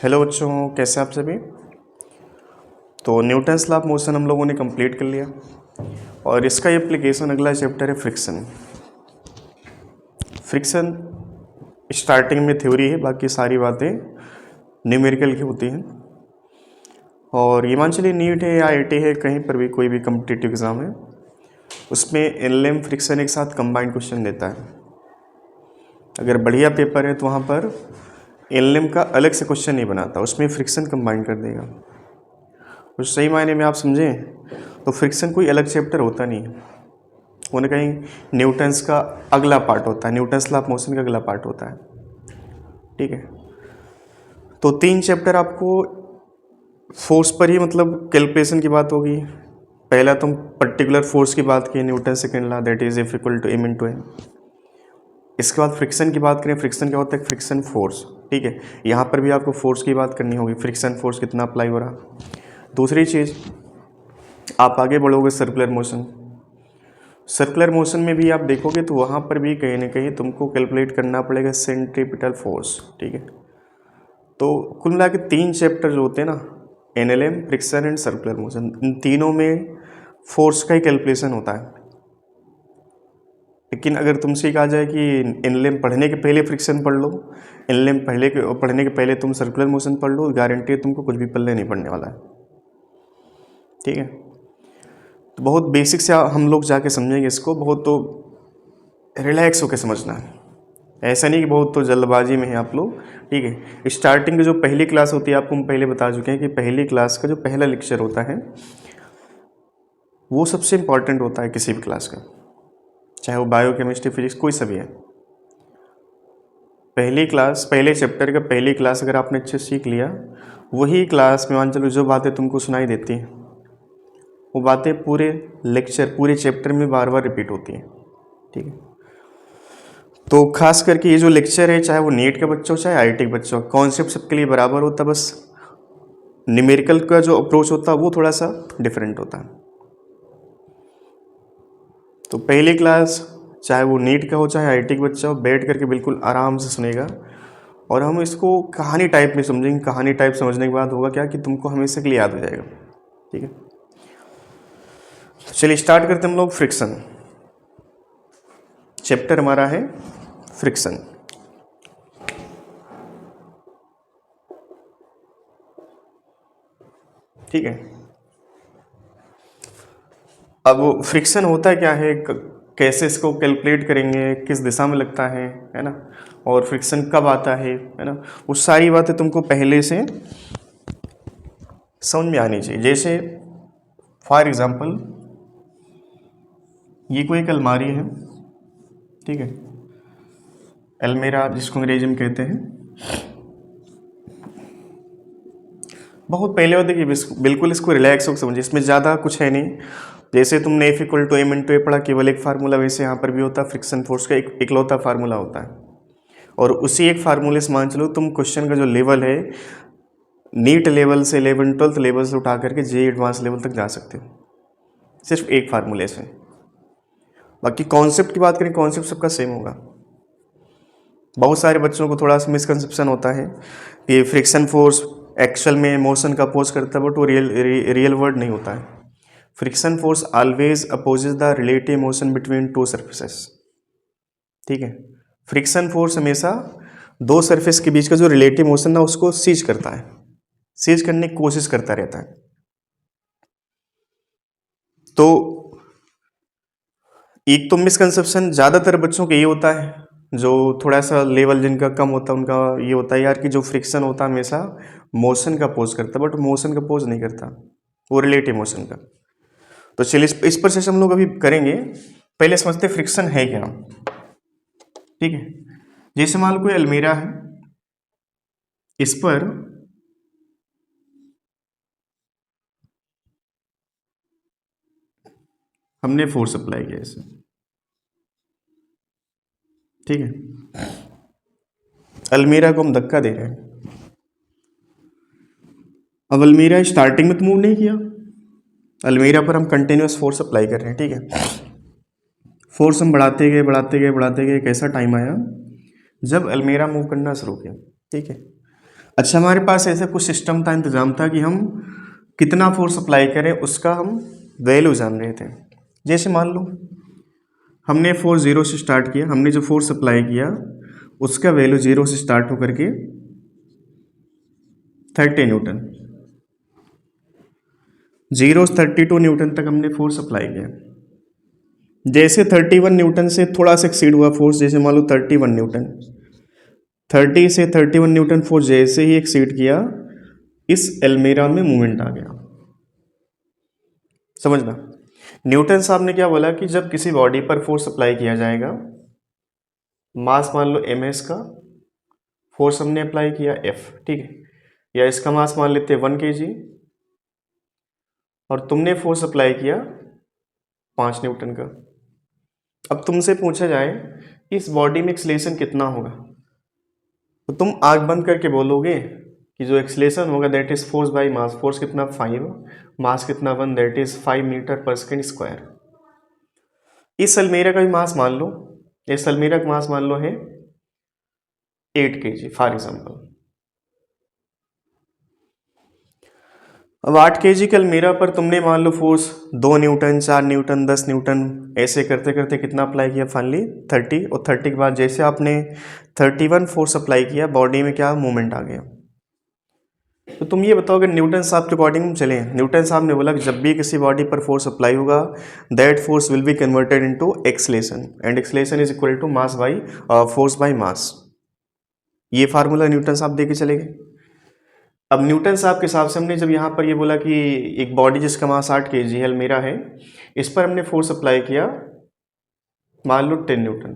Hello बच्चों, कैसे आप सभी। तो न्यूटन्स लॉ ऑफ मोशन हम लोगों ने कंप्लीट कर लिया और इसका एप्लीकेशन अगला चैप्टर है फ्रिक्शन। फ्रिक्शन स्टार्टिंग में थ्योरी है, बाकी सारी बातें न्यूमेरिकल की होती हैं। और ये मान चलिए नीट है या आईआईटी है, कहीं पर भी कोई भी कम्पिटिटिव एग्ज़ाम है, उसमें एनलेम फ्रिक्शन एक साथ कंबाइंड क्वेश्चन देता है। अगर बढ़िया पेपर है तो वहाँ पर एनलेम का अलग से क्वेश्चन नहीं बनाता, उसमें फ्रिक्शन कंबाइन कर देगा। तो सही मायने में आप समझें तो फ्रिक्शन कोई अलग चैप्टर होता नहीं है, वो न कहीं न्यूटन्स का अगला पार्ट होता है, न्यूटन्स लॉ ऑफ मोशन का अगला पार्ट होता है। ठीक है, तो 3 चैप्टर आपको फोर्स पर ही मतलब कैलकुलेशन की बात होगी। पहला तुम पर्टिकुलर फोर्स की बात की, Newton second law, that is F equal to M into M. इसके बाद फ्रिक्शन की बात करें, फ्रिक्शन क्या होता है, फ्रिक्शन फोर्स। ठीक है, यहाँ पर भी आपको फोर्स की बात करनी होगी, फ्रिक्शन फोर्स कितना अप्लाई हो रहा। दूसरी चीज़, आप आगे बढ़ोगे सर्कुलर मोशन, सर्कुलर मोशन में भी आप देखोगे तो वहाँ पर भी कहीं ना कहीं तुमको कैलकुलेट करना पड़ेगा सेंट्रीपिटल फोर्स। ठीक है, तो कुल मिला के 3 चैप्टर जो होते हैं ना, NLM, friction and circular motion, इन तीनों में फोर्स का ही कैलकुलेशन होता है। लेकिन अगर तुमसे कहा जाए कि एनएलएम पढ़ने के पहले फ्रिक्शन पढ़ लो, एनएलएम पढ़ने के पहले तुम सर्कुलर मोशन पढ़ लो, गारंटी है तुमको कुछ भी पल्ले नहीं पड़ने वाला है। ठीक है, तो बहुत बेसिक से हम लोग जाके समझेंगे इसको, बहुत तो रिलैक्स होकर समझना है, ऐसा नहीं कि बहुत तो जल्दबाजी में है आप लोग। ठीक है, स्टार्टिंग की जो पहली क्लास होती है, आपको हम पहले बता चुके हैं कि पहली क्लास का जो पहला लेक्चर होता है वो सबसे इम्पॉर्टेंट होता है किसी भी क्लास का, चाहे वो बायो केमिस्ट्री फिजिक्स कोई सा भी है। पहली क्लास, पहले चैप्टर का पहली क्लास अगर आपने अच्छे से सीख लिया, वही क्लास में मान चलो जो बातें तुमको सुनाई देती हैं वो बातें पूरे लेक्चर, पूरे चैप्टर में बार बार रिपीट होती हैं। ठीक है, तो खास करके ये जो लेक्चर है, चाहे वो नीट का बच्चा हो चाहे आईआईटी का बच्चा हो, कॉन्सेप्ट सबके लिए बराबर होता है, बस न्यूमेरिकल का जो अप्रोच होता है वो थोड़ा सा डिफरेंट होता है। तो पहली क्लास चाहे वो नीट का हो चाहे आईआईटी का बच्चा हो, बैठ करके बिल्कुल आराम से सुनेगा और हम इसको कहानी टाइप में समझेंगे। कहानी टाइप समझने के बाद होगा क्या कि तुमको हमेशा के लिए याद हो जाएगा। ठीक है, तो चलिए स्टार्ट करते हैं हम लोग। फ्रिक्शन चैप्टर हमारा है फ्रिक्शन। ठीक है, अब फ्रिक्शन होता क्या है, कैसे इसको कैलकुलेट करेंगे, किस दिशा में लगता है ना, और फ्रिक्शन कब आता है ना, वो सारी बातें तुमको पहले से समझ में आनी चाहिए। जैसे फॉर एग्जांपल ये कोई एक अलमारी है, ठीक है, अलमीरा जिसको अंग्रेजी में कहते हैं। बहुत पहले बात देखिए, बिल्कुल इसको रिलैक्स होकर समझिए, इसमें ज़्यादा कुछ है नहीं। जैसे तुमने F equal to M into A पढ़ा, केवल एक फार्मूला, वैसे यहाँ पर भी होता है फ्रिक्शन फोर्स का एक इकलौता फार्मूला होता है। और उसी एक फार्मूले से मान चलो तुम क्वेश्चन का जो लेवल है, नीट लेवल से 11th-12th लेवल से उठा करके जे एडवांस लेवल तक जा सकते हो, सिर्फ एक फार्मूले से। बाकी कॉन्सेप्ट की बात करें, कॉन्सेप्ट सबका सेम होगा। बहुत सारे बच्चों को थोड़ा सा मिसकंसेप्शन होता है कि फ्रिक्शन फोर्स एक्चुअल में मोशन का अपोज करता है, बट वो रियल वर्ड नहीं होता है। Friction force always opposes the relative motion between two surfaces. ठीक है, फ्रिक्शन फोर्स हमेशा दो सरफेस के बीच का जो रिलेटिव मोशन ना उसको सीज करता है, सीज करने की कोशिश करता रहता है। तो एक तो मिसकंसेप्शन ज़्यादातर बच्चों का ये होता है, जो थोड़ा सा लेवल जिनका कम होता है उनका ये होता है यार कि जो फ्रिक्शन होता है हमेशा मोशन का पोज करता है, बट मोशन का पोज नहीं करता, वो रिलेटिव मोशन का। तो चलिए इस पर से हम लोग अभी करेंगे। पहले समझते फ्रिक्शन है क्या। ठीक है, जैसे मान लो कोई अलमीरा है, इस पर हमने फोर्स अप्लाई किया इसे। ठीक है, अलमीरा को हम धक्का दे रहे हैं। अब अलमीरा स्टार्टिंग में तो मूव नहीं किया, अलमीरा पर हम कंटिन्यूस फोर्स अप्लाई कर रहे हैं। ठीक है, फोर्स हम बढ़ाते गए बढ़ाते गए बढ़ाते गए, एक ऐसा टाइम आया जब अलमीरा मूव करना शुरू किया। ठीक है, अच्छा, हमारे पास ऐसा कुछ सिस्टम था, इंतज़ाम था कि हम कितना फोर्स अप्लाई करें उसका हम वैल्यू जान रहे थे। जैसे मान लो हमने फोर्स ज़ीरो से स्टार्ट किया, हमने जो फोर्स अप्लाई किया उसका वैल्यू ज़ीरो से स्टार्ट होकर के 30 न्यूटन, 0 से 32 न्यूटन तक हमने फोर्स अप्लाई किया। जैसे 31 न्यूटन से थोड़ा सा एक्सीड हुआ फोर्स, जैसे मान लो 31 न्यूटन, 30 से 31 न्यूटन फोर्स जैसे ही एक्सीड किया, इस एल्मीरा में मूवमेंट आ गया। समझना, न्यूटन साहब ने क्या बोला कि जब किसी बॉडी पर फोर्स अप्लाई किया जाएगा, मास मान लो ms का, फोर्स हमने अप्लाई किया F, ठीक है, या इसका मास मान लेते 1 kg, और तुमने फोर्स अप्लाई किया 5 न्यूटन का। अब तुमसे पूछा जाए इस बॉडी में एक्सीलरेशन कितना होगा, तो तुम आंख बंद करके बोलोगे कि जो एक्सीलरेशन होगा that is force by mass. Force कितना 5, मास कितना 1, दैट इज 5 मीटर पर सेकेंड स्क्वायर। इस अलमीरा का भी मास मान लो, इस अलमीरा का मास मान लो है 8 kg फॉर एग्जाम्पल। अब 8 kg के अलमीरा पर तुमने मान लो फोर्स 2 न्यूटन, 4 न्यूटन, 10 न्यूटन ऐसे करते करते कितना अप्लाई किया, फाइनली 30। और 30 के बाद जैसे आपने 31 फोर्स अप्लाई किया, बॉडी में क्या मूवमेंट आ गया। तो तुम ये बताओ कि न्यूटन साहब के अकॉर्डिंग हम चले, न्यूटन साहब ने बोला कि जब भी किसी बॉडी पर फोर्स अप्लाई होगा that force will be converted into acceleration, and acceleration is equal to mass by force by mass. ये फार्मूला न्यूटन साहब दे के चले गए। अब न्यूटन साहब के हिसाब से हमने जब यहाँ पर ये बोला कि एक बॉडी जिसका मास 8 kg है, अलमीरा है, इस पर हमने फोर्स अप्लाई किया मान लो 10 न्यूटन,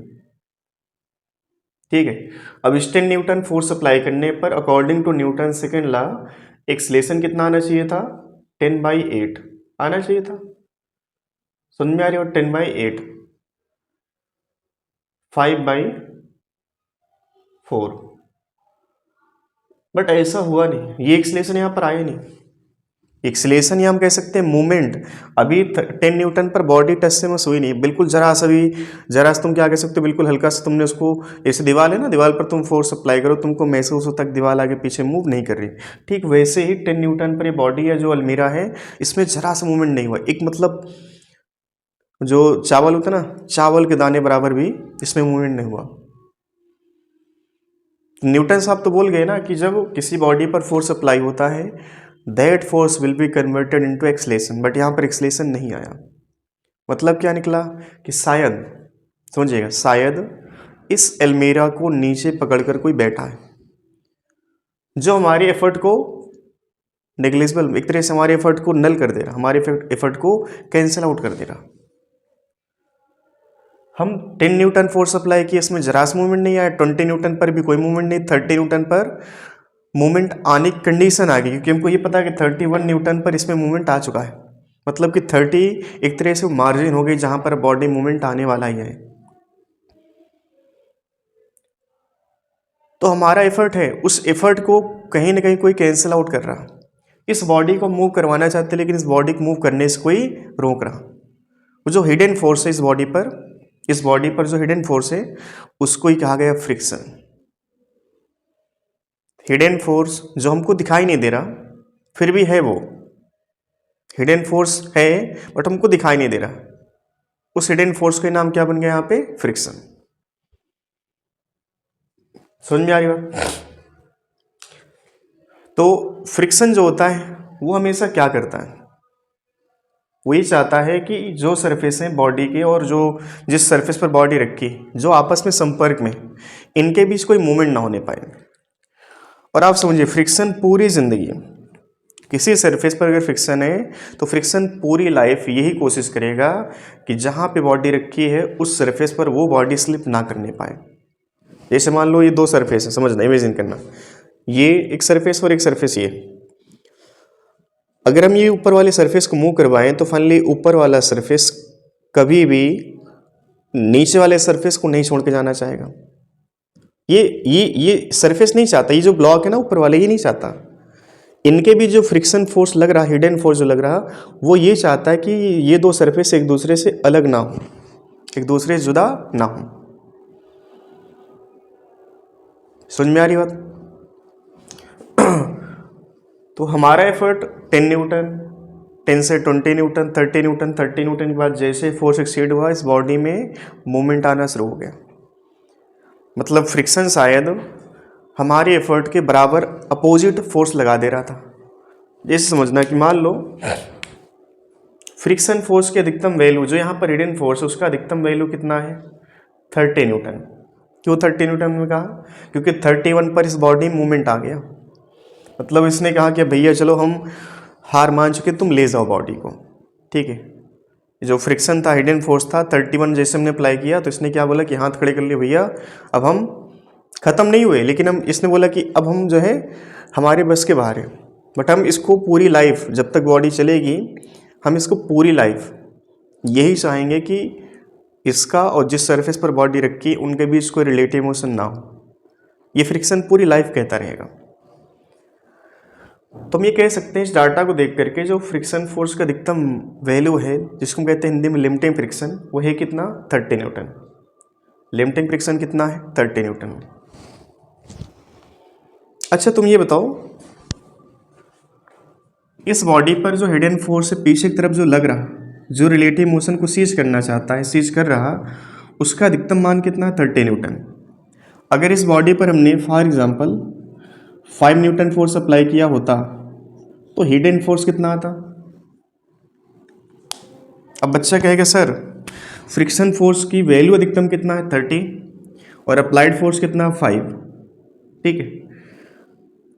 ठीक है। अब इस 10 न्यूटन फोर्स अप्लाई करने पर according to Newton second law acceleration कितना आना चाहिए था, 10/8 आना चाहिए था। सुन में आ रही हो, 10/8 5/4, बट ऐसा हुआ नहीं, ये एक्सीलरेशन यहाँ पर आया नहीं। एक्सीलरेशन या हम कह सकते हैं मूवमेंट, अभी 10 न्यूटन पर बॉडी टच से मस हुई नहीं, बिल्कुल जरा सा भी, जरा सा तुम क्या कह सकते हो, बिल्कुल हल्का सा तुमने उसको, जैसे दीवार है ना, दीवार पर तुम फोर्स अप्लाई करो, तुमको महसूस हो तक दीवार आगे पीछे मूव नहीं कर रही, ठीक वैसे ही 10 न्यूटन पर ये बॉडी है जो अलमीरा है, इसमें जरा सा मूवमेंट नहीं हुआ। एक मतलब जो चावल होता है ना, चावल के दाने बराबर भी इसमें मूवमेंट नहीं हुआ। न्यूटन साहब तो बोल गए ना कि जब किसी बॉडी पर फोर्स अप्लाई होता है that force will be converted into acceleration, but यहाँ पर एक्सीलरेशन नहीं आया। मतलब क्या निकला कि शायद, समझिएगा, शायद इस अलमीरा को नीचे पकड़कर कोई बैठा है जो हमारे एफर्ट को नेग्लिजिबल, एक तरह से हमारे एफर्ट को नल कर दे रहा, हमारे एफर्ट को कैंसिल आउट कर दे रहा। हम 10 न्यूटन फोर्स अप्लाई किए, इसमें जरा सा मूवमेंट नहीं आया, 20 न्यूटन पर भी कोई मूवमेंट नहीं, 30 न्यूटन पर मूवमेंट आने की कंडीशन आ गई, क्योंकि हमको ये पता है कि 31 न्यूटन पर इसमें मूवमेंट आ चुका है। मतलब कि 30 एक तरह से मार्जिन हो गई जहां पर बॉडी मूवमेंट आने वाला ही है। तो हमारा एफर्ट है, उस एफर्ट को कहीं ना कहीं कोई कैंसिल आउट कर रहा। इस बॉडी को मूव करवाना चाहते लेकिन इस बॉडी को मूव करने से कोई रोक रहा। वो जो हिडन फोर्स है इस बॉडी पर, इस बॉडी पर जो हिडन फोर्स है उसको ही कहा गया फ्रिक्शन। हिडन फोर्स जो हमको दिखाई नहीं दे रहा फिर भी है, वो हिडन फोर्स है बट हमको दिखाई नहीं दे रहा, उस हिडन फोर्स का नाम क्या बन गया यहाँ पे, फ्रिक्शन। समझ में आ रही बात। तो फ्रिक्शन जो होता है वो हमेशा क्या करता है, वो ये चाहता है कि जो सरफेस है बॉडी के और जो जिस सरफेस पर बॉडी रखी जो आपस में संपर्क में, इनके बीच कोई मूवमेंट ना होने पाए। और आप समझिए फ्रिक्शन पूरी जिंदगी, किसी सरफेस पर अगर फ्रिक्शन है तो फ्रिक्शन पूरी लाइफ यही कोशिश करेगा कि जहाँ पे बॉडी रखी है उस सरफेस पर वो बॉडी स्लिप ना करने पाए। जैसे मान लो ये दो सरफेस है, समझना, इमेजिन करना, ये एक सरफेस और एक सरफेस ये, अगर हम ये ऊपर वाले सरफेस को मूव करवाएं तो फाइनली ऊपर वाला सरफेस कभी भी नीचे वाले सरफेस को नहीं छोड़ के जाना चाहेगा। ये सरफेस नहीं चाहता, ये जो ब्लॉक है ना ऊपर वाले, ये नहीं चाहता। इनके भी जो फ्रिक्शन फोर्स लग रहा, हिडन फोर्स जो लग रहा, वो ये चाहता है कि ये दो सरफेस एक दूसरे से अलग ना हो, एक दूसरे से जुदा ना हो। समझ में आ रही बात। तो हमारा एफर्ट 10 न्यूटन, 10 से 20 न्यूटन, 30 न्यूटन, 30 न्यूटन के बाद जैसे फोर्स एक्सीड हुआ इस बॉडी में मूवमेंट आना शुरू हो गया। मतलब फ्रिक्शन शायद हमारे एफर्ट के बराबर अपोजिट फोर्स लगा दे रहा था। जैसे समझना कि मान लो फ्रिक्शन फोर्स की अधिकतम वैल्यू जो यहाँ पर हिडन फोर्स है उसका अधिकतम वैल्यू कितना है 30 न्यूटन। क्यों 30 न्यूटन में कहा? क्योंकि 31 पर इस बॉडी में मूवमेंट आ गया। मतलब इसने कहा कि भैया चलो हम हार मान चुके, तुम ले जाओ बॉडी को, ठीक है। जो फ्रिक्शन था, हिडन फोर्स था, 31 जैसे हमने अप्लाई किया तो इसने क्या बोला कि हाथ खड़े कर लिए भैया, अब हम ख़त्म नहीं हुए, लेकिन हम इसने बोला कि अब हम जो है हमारे बस के बाहर है, बट हम इसको पूरी लाइफ जब तक बॉडी चलेगी हम इसको पूरी लाइफ यही चाहेंगे कि इसका और जिस सरफेस पर बॉडी रखी उनके बीच कोई रिलेटिव मोशन ना हो। ये फ्रिक्शन पूरी लाइफ कहता रहेगा। तो हम ये कह सकते हैं इस डाटा को देख करके जो फ्रिक्शन फोर्स का अधिकतम वैल्यू है जिसको हम कहते हैं हिंदी में लिमिटिंग फ्रिक्शन, वो है कितना 30 न्यूटन। लिमिटिंग फ्रिक्शन कितना है 30 न्यूटन। अच्छा तुम ये बताओ इस बॉडी पर जो हिडन फोर्स है पीछे की तरफ जो लग रहा, जो रिलेटिव मोशन को सीज करना चाहता है, सीज कर रहा, उसका अधिकतम मान कितना है 30 न्यूटन। अगर इस बॉडी पर हमने for example 5 Newton force apply किया होता तो हिडन फोर्स कितना आता? अब बच्चा कहेगा सर फ्रिक्शन फोर्स की वैल्यू अधिकतम कितना है 30 और अप्लाइड फोर्स कितना 5, ठीक है।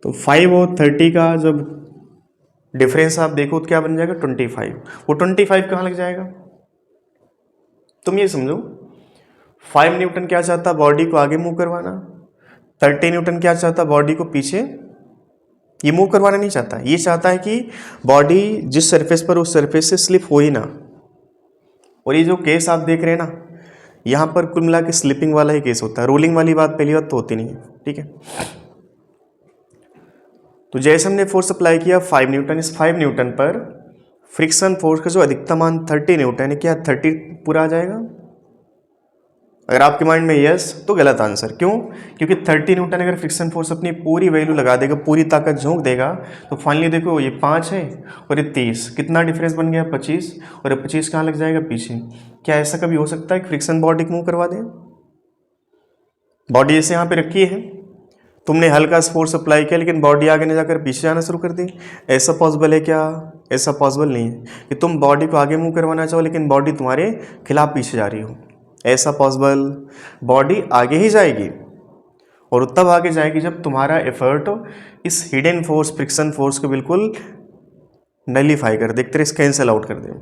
तो 5 और 30 का जब डिफरेंस आप देखो तो क्या बन जाएगा 25। वो 25 कहाँ लग जाएगा? तुम ये समझो 5 न्यूटन क्या चाहता बॉडी को आगे मूव करवाना, 30 न्यूटन क्या चाहता बॉडी को पीछे, ये मूव करवाना नहीं चाहता, ये चाहता है कि बॉडी जिस सरफेस पर उस सरफेस से स्लिप हो ही ना। और ये जो केस आप देख रहे हैं ना, यहाँ पर कुल मिला के स्लिपिंग वाला ही केस होता है, रोलिंग वाली बात पहली बात तो होती नहीं है, ठीक है। तो जैसे हमने फोर्स अप्लाई किया 5 न्यूटन, इस 5 न्यूटन पर फ्रिक्शन फोर्स का जो अधिकतम मान 30 न्यूटन है, क्या 30 पूरा आ जाएगा? अगर आपके माइंड में यस तो गलत आंसर। क्यों? क्योंकि 30 न्यूटन अगर फ्रिक्शन फोर्स अपनी पूरी वैल्यू लगा देगा, पूरी ताकत झोंक देगा, तो फाइनली देखो ये 5 है और ये 30, कितना डिफरेंस बन गया 25, और ये 25 कहाँ लग जाएगा पीछे। क्या ऐसा कभी हो सकता है कि फ्रिक्शन बॉडी को मूव करवा दे? बॉडी जैसे यहाँ पे रखी है, तुमने हल्का सा फोर्स अप्लाई किया लेकिन बॉडी आगे नहीं जाकर पीछे जाना शुरू कर दी, ऐसा पॉसिबल है क्या? ऐसा पॉसिबल नहीं है कि तुम बॉडी को आगे मूव करवाना चाहो लेकिन बॉडी तुम्हारे खिलाफ पीछे जा रही हो, ऐसा पॉसिबल? बॉडी आगे ही जाएगी और तब आगे जाएगी जब तुम्हारा एफर्ट इस हिडन फोर्स फ्रिक्शन फोर्स को बिल्कुल नलीफाई कर दे, एक तरह से कैंसिल आउट कर दे।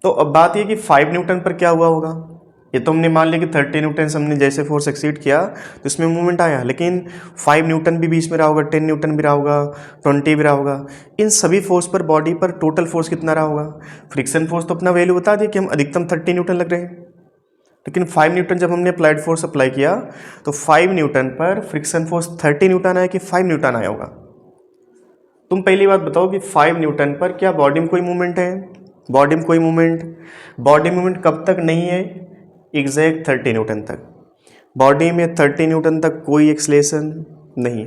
तो अब बात ये कि 5 न्यूटन पर क्या हुआ होगा, ये तो हमने मान लिया कि 30 न्यूटन से हमने जैसे फोर्स एक्सीड किया तो इसमें मूवमेंट आया, लेकिन 5 न्यूटन भी बीच में रहा होगा, 10 न्यूटन भी रहा होगा, 20 भी रहा होगा। इन सभी फोर्स पर बॉडी पर टोटल फोर्स कितना रहा होगा? फ्रिक्शन फोर्स तो अपना वैल्यू बता दिया कि हम अधिकतम 30 न्यूटन लग रहे हैं, लेकिन 5 न्यूटन जब हमने अप्लाइड फोर्स अप्लाई किया तो 5 न्यूटन पर फ्रिक्शन फोर्स 30 न्यूटन आया कि 5 न्यूटन आया होगा? तुम पहली बात बताओ कि 5 न्यूटन पर क्या बॉडी में कोई मूवमेंट है? बॉडी में कोई मूवमेंट, बॉडी मूवमेंट कब तक नहीं है? एग्जैक्ट 30 न्यूटन तक। बॉडी में 30 न्यूटन तक कोई एक्सलेशन नहीं,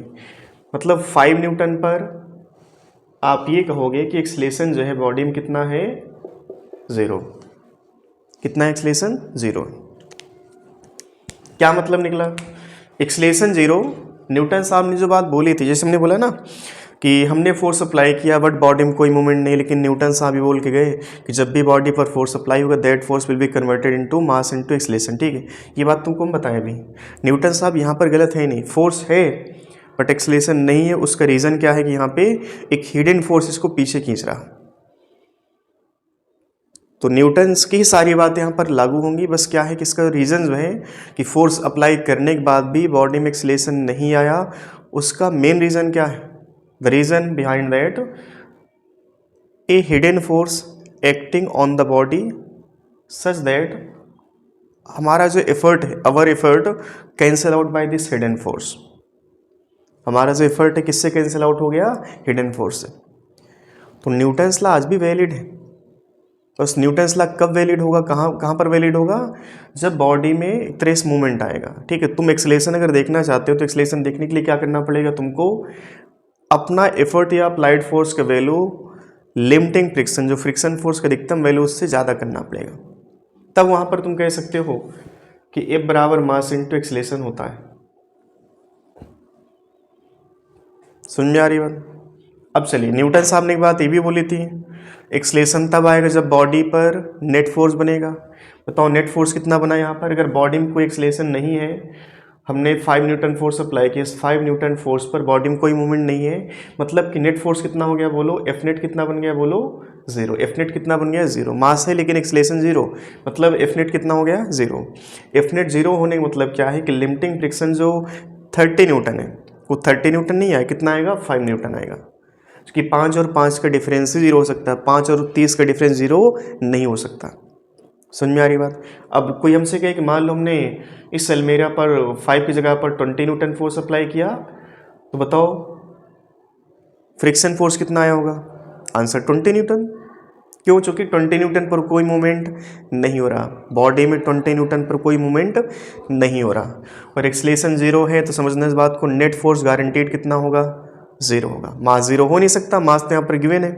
मतलब 5 न्यूटन पर आप ये कहोगे कि एक्सलेशन जो है बॉडी में कितना है? 0। कितना एक्सलेशन? 0। क्या मतलब निकला? एक्सलेशन 0। न्यूटन साहब ने जो बात बोली थी, जैसे हमने बोला ना कि हमने फोर्स अप्लाई किया बट बॉडी में कोई मूवमेंट नहीं, लेकिन न्यूटन साहब भी बोल के गए कि जब भी बॉडी पर फोर्स अप्लाई होगा that force will be converted into mass into acceleration, ठीक है। ये बात तुमको हम बताएं अभी, न्यूटन साहब यहाँ पर गलत है नहीं, फोर्स है बट एक्सलेशन नहीं है। उसका रीज़न क्या है कि यहाँ पे एक हिडन फोर्स इसको पीछे खींच रहा। तो न्यूटन्स की सारी बातें यहाँ पर लागू होंगी, बस क्या है कि इसका रीज़न जो है कि फोर्स अप्लाई करने के बाद भी बॉडी में एक्सलेशन नहीं आया, उसका मेन रीज़न क्या है? The reason behind that, a hidden force acting on the body such that हमारा जो एफर्ट है, our effort cancel out by this hidden force। हमारा जो एफर्ट है किससे कैंसिल आउट हो गया? हिडन फोर्स से। तो न्यूटन्स लॉ आज भी वैलिड है, बस न्यूटन्स लॉ कब वैलिड होगा, कहाँ कहाँ पर वैलिड होगा, जब बॉडी में एक तरह से मूवमेंट आएगा। ठीक है, तुम एक्सेलेरेशन अगर देखना चाहते हो तो एक्सेलेरेशन देखने के लिए क्या करना पड़ेगा तुमको, अपना एफर्ट या अप्लाइड फोर्स का वैल्यू लिमिटिंग फ्रिक्शन, जो फ्रिक्शन फोर्स का अधिकतम वैल्यू उससे ज़्यादा करना पड़ेगा, तब वहाँ पर तुम कह सकते हो कि F बराबर मास इंटू एक्सेलेरेशन होता है। सुन में आ रही बात। अब चलिए, न्यूटन साहब ने एक बात ये भी बोली थी, एक्सेलेरेशन तब आएगा जब बॉडी पर नेट फोर्स बनेगा। बताओ नेट फोर्स कितना बना यहाँ पर, अगर बॉडी में कोई एक्सेलेरेशन नहीं है, हमने 5 न्यूटन फोर्स अप्लाई किया, 5 न्यूटन फोर्स पर बॉडी में कोई मूवमेंट नहीं है, मतलब कि नेट फोर्स कितना हो गया बोलो, एफ नेट कितना बन गया बोलो, जीरो। एफ नेट कितना बन गया, जीरो। मास है लेकिन एक्सेलेरेशन जीरो, मतलब एफ नेट कितना हो गया, जीरो। एफ नेट जीरो होने का मतलब क्या है कि लिमिटिंग फ्रिक्शन जो 30 न्यूटन है वो 30 न्यूटन नहीं आया, कितना आएगा, 5 न्यूटन आएगा, कि 5 और 5 का डिफरेंस ही जीरो हो सकता है, 5 और 30 का डिफरेंस जीरो नहीं हो सकता। समझ में आ रही बात। अब कोई हमसे कहे कि मान लो हमने इस एल्मेरा पर 5 की जगह पर 20 न्यूटन फोर्स अप्लाई किया, तो बताओ फ्रिक्शन फोर्स कितना आया होगा, आंसर 20 न्यूटन। क्यों, चूंकि 20 न्यूटन पर कोई मूवमेंट नहीं हो रहा, बॉडी में 20 न्यूटन पर कोई मूवमेंट नहीं हो रहा, और एक्सेलेरेशन जीरो है, तो समझना इस बात को, नेट फोर्स गारंटीड कितना होगा, जीरो होगा। मास जीरो हो नहीं सकता, मास तो यहाँ पर गिवन है।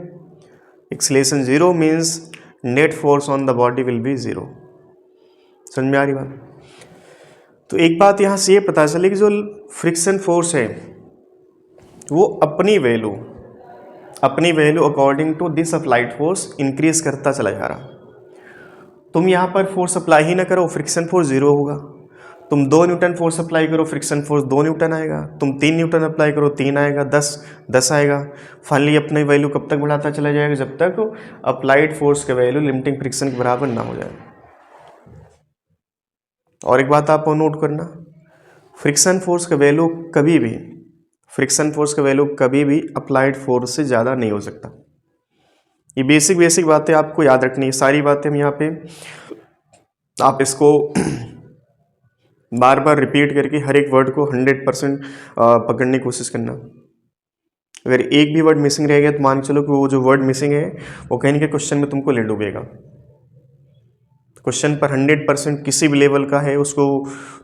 Acceleration zero means net force on the body will be zero. समझ में आ रही बात। तो एक बात यहाँ से ये पता चली कि जो फ्रिक्शन फोर्स है वो अपनी value according to this applied force increase करता चला जा रहा। तुम यहाँ पर फोर्स अप्लाई ही ना करो, फ्रिक्शन फोर्स जीरो होगा। तुम 2 न्यूटन फोर्स अप्लाई करो, फ्रिक्शन फोर्स 2 न्यूटन आएगा। तुम 3 न्यूटन अप्लाई करो, 3 आएगा, 10 आएगा। फाइनली अपनी वैल्यू कब तक बढ़ाता चला जाएगा, जब तक अप्लाइड फोर्स का वैल्यू लिमिटिंग फ्रिक्शन के बराबर ना हो जाए। और एक बात आप नोट करना, फ्रिक्शन फोर्स का वैल्यू कभी भी अप्लाइड फोर्स से ज़्यादा नहीं हो सकता। ये बेसिक बातें आपको याद रखनी है, सारी बातें हम यहाँ पे आप इसको बार बार रिपीट करके हर एक वर्ड को 100% पकड़ने की कोशिश करना। अगर एक भी वर्ड मिसिंग रह गया तो मान चलो कि वो जो वर्ड मिसिंग है वो कहीं ना कहीं क्वेश्चन में तुमको ले डूबेगा। क्वेश्चन पर 100% किसी भी लेवल का है उसको